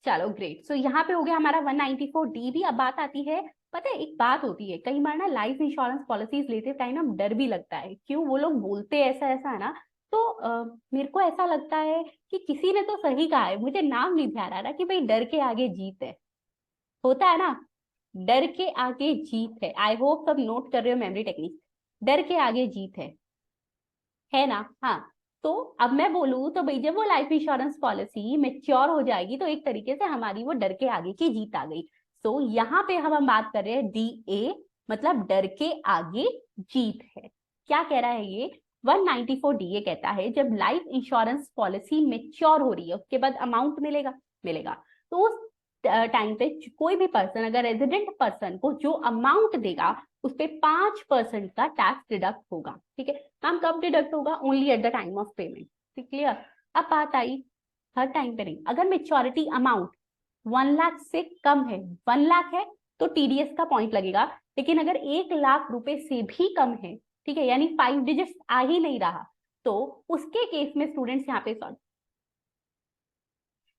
चलो ग्रेट। सो यहाँ पे हो गया हमारा 194D भी। अब बात आती है, पता है एक बात होती है, कई बार ना लाइफ इंश्योरेंस पॉलिसीज लेते टाइम ना डर भी लगता है, क्यों, वो लोग बोलते ऐसा ऐसा है ना, तो मेरे को ऐसा लगता है कि किसी ने तो सही कहा है, मुझे नाम नहीं ध्यान आ रहा, कि भाई डर के आगे जीत है, होता है ना, डर के आगे जीत है। आई होप सब नोट कर रहे हो मेमोरी टेक्निक, डर के आगे जीत है ना। हाँ, तो अब मैं बोलूँ तो भाई जब वो लाइफ इंश्योरेंस पॉलिसी मेच्योर हो जाएगी तो एक तरीके से हमारी वो डर के आगे की जीत आ गई। तो यहाँ पे हम बात कर रहे हैं DA, मतलब डर के आगे जीत है। क्या कह रहा है ये 194D? ये कहता है जब लाइफ इंश्योरेंस पॉलिसी मेच्योर हो रही है उसके बाद अमाउंट मिलेगा, तो उस टाइम पे कोई भी पर्सन, अगर रेजिडेंट पर्सन को जो अमाउंट देगा उस पे 5% का टैक्स डिडक्ट होगा। ठीक है मैम, कब डिडक्ट होगा? Only at the time of payment. ठीक, क्लियर। अब बात आई, हर टाइम पे नहीं, अगर मेच्योरिटी अमाउंट 1 लाख से कम है, 1 लाख है तो TDS का पॉइंट लगेगा, लेकिन अगर 1 लाख रुपए से भी कम है, ठीक है, यानी 5 डिजिट्स आ ही नहीं रहा, तो उसके केस में स्टूडेंट्स यहाँ पे, सॉरी,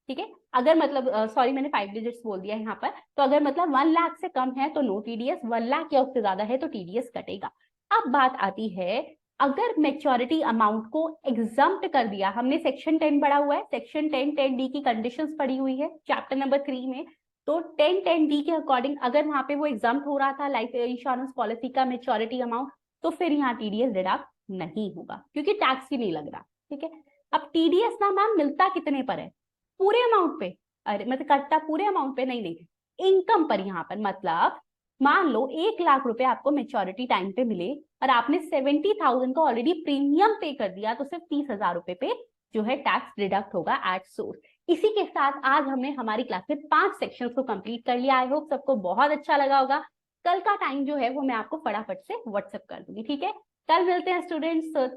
ठीक है, अगर मतलब सॉरी मैंने 5 डिजिट्स बोल दिया यहाँ पर, तो अगर मतलब 1 लाख से कम है तो नो TDS, 1 लाख या उससे ज्यादा है तो TDS कटेगा। अब बात आती है, अगर मेच्योरिटी अमाउंट को एग्जम्प्ट कर दिया, हमने सेक्शन 10 पढ़ा हुआ है, सेक्शन 10(10)D की कंडीशंस पढ़ी हुई है चैप्टर नंबर 3 में, तो 10(10)D के अकॉर्डिंग अगर वहां पे वो एग्जम्प्ट हो रहा था लाइफ इंश्योरेंस पॉलिसी का मेच्योरिटी अमाउंट, तो फिर यहाँ TDS डिडक्ट नहीं होगा क्योंकि टैक्स ही नहीं लग रहा। ठीक है, अब TDS ना मैम मिलता कितने पर है? पूरे अमाउंट पे, अरे मतलब कटता पूरे अमाउंट पे नहीं, इनकम पर। यहाँ पर मतलब मान लो 1 लाख रुपए आपको मेच्योरिटी टाइम पे मिले और आपने 70,000 का ऑलरेडी प्रीमियम पे कर दिया, तो सिर्फ 30,000 रुपए पे जो है टैक्स डिडक्ट होगा एट सोर्स। इसी के साथ आज हमने हमारी क्लास में 5 सेक्शंस को कंप्लीट कर लिया। आई होप सबको बहुत अच्छा लगा होगा। कल का टाइम जो है वो मैं आपको फटाफट से व्हाट्सएप कर दूंगी। ठीक है, कल मिलते हैं स्टूडेंट्स।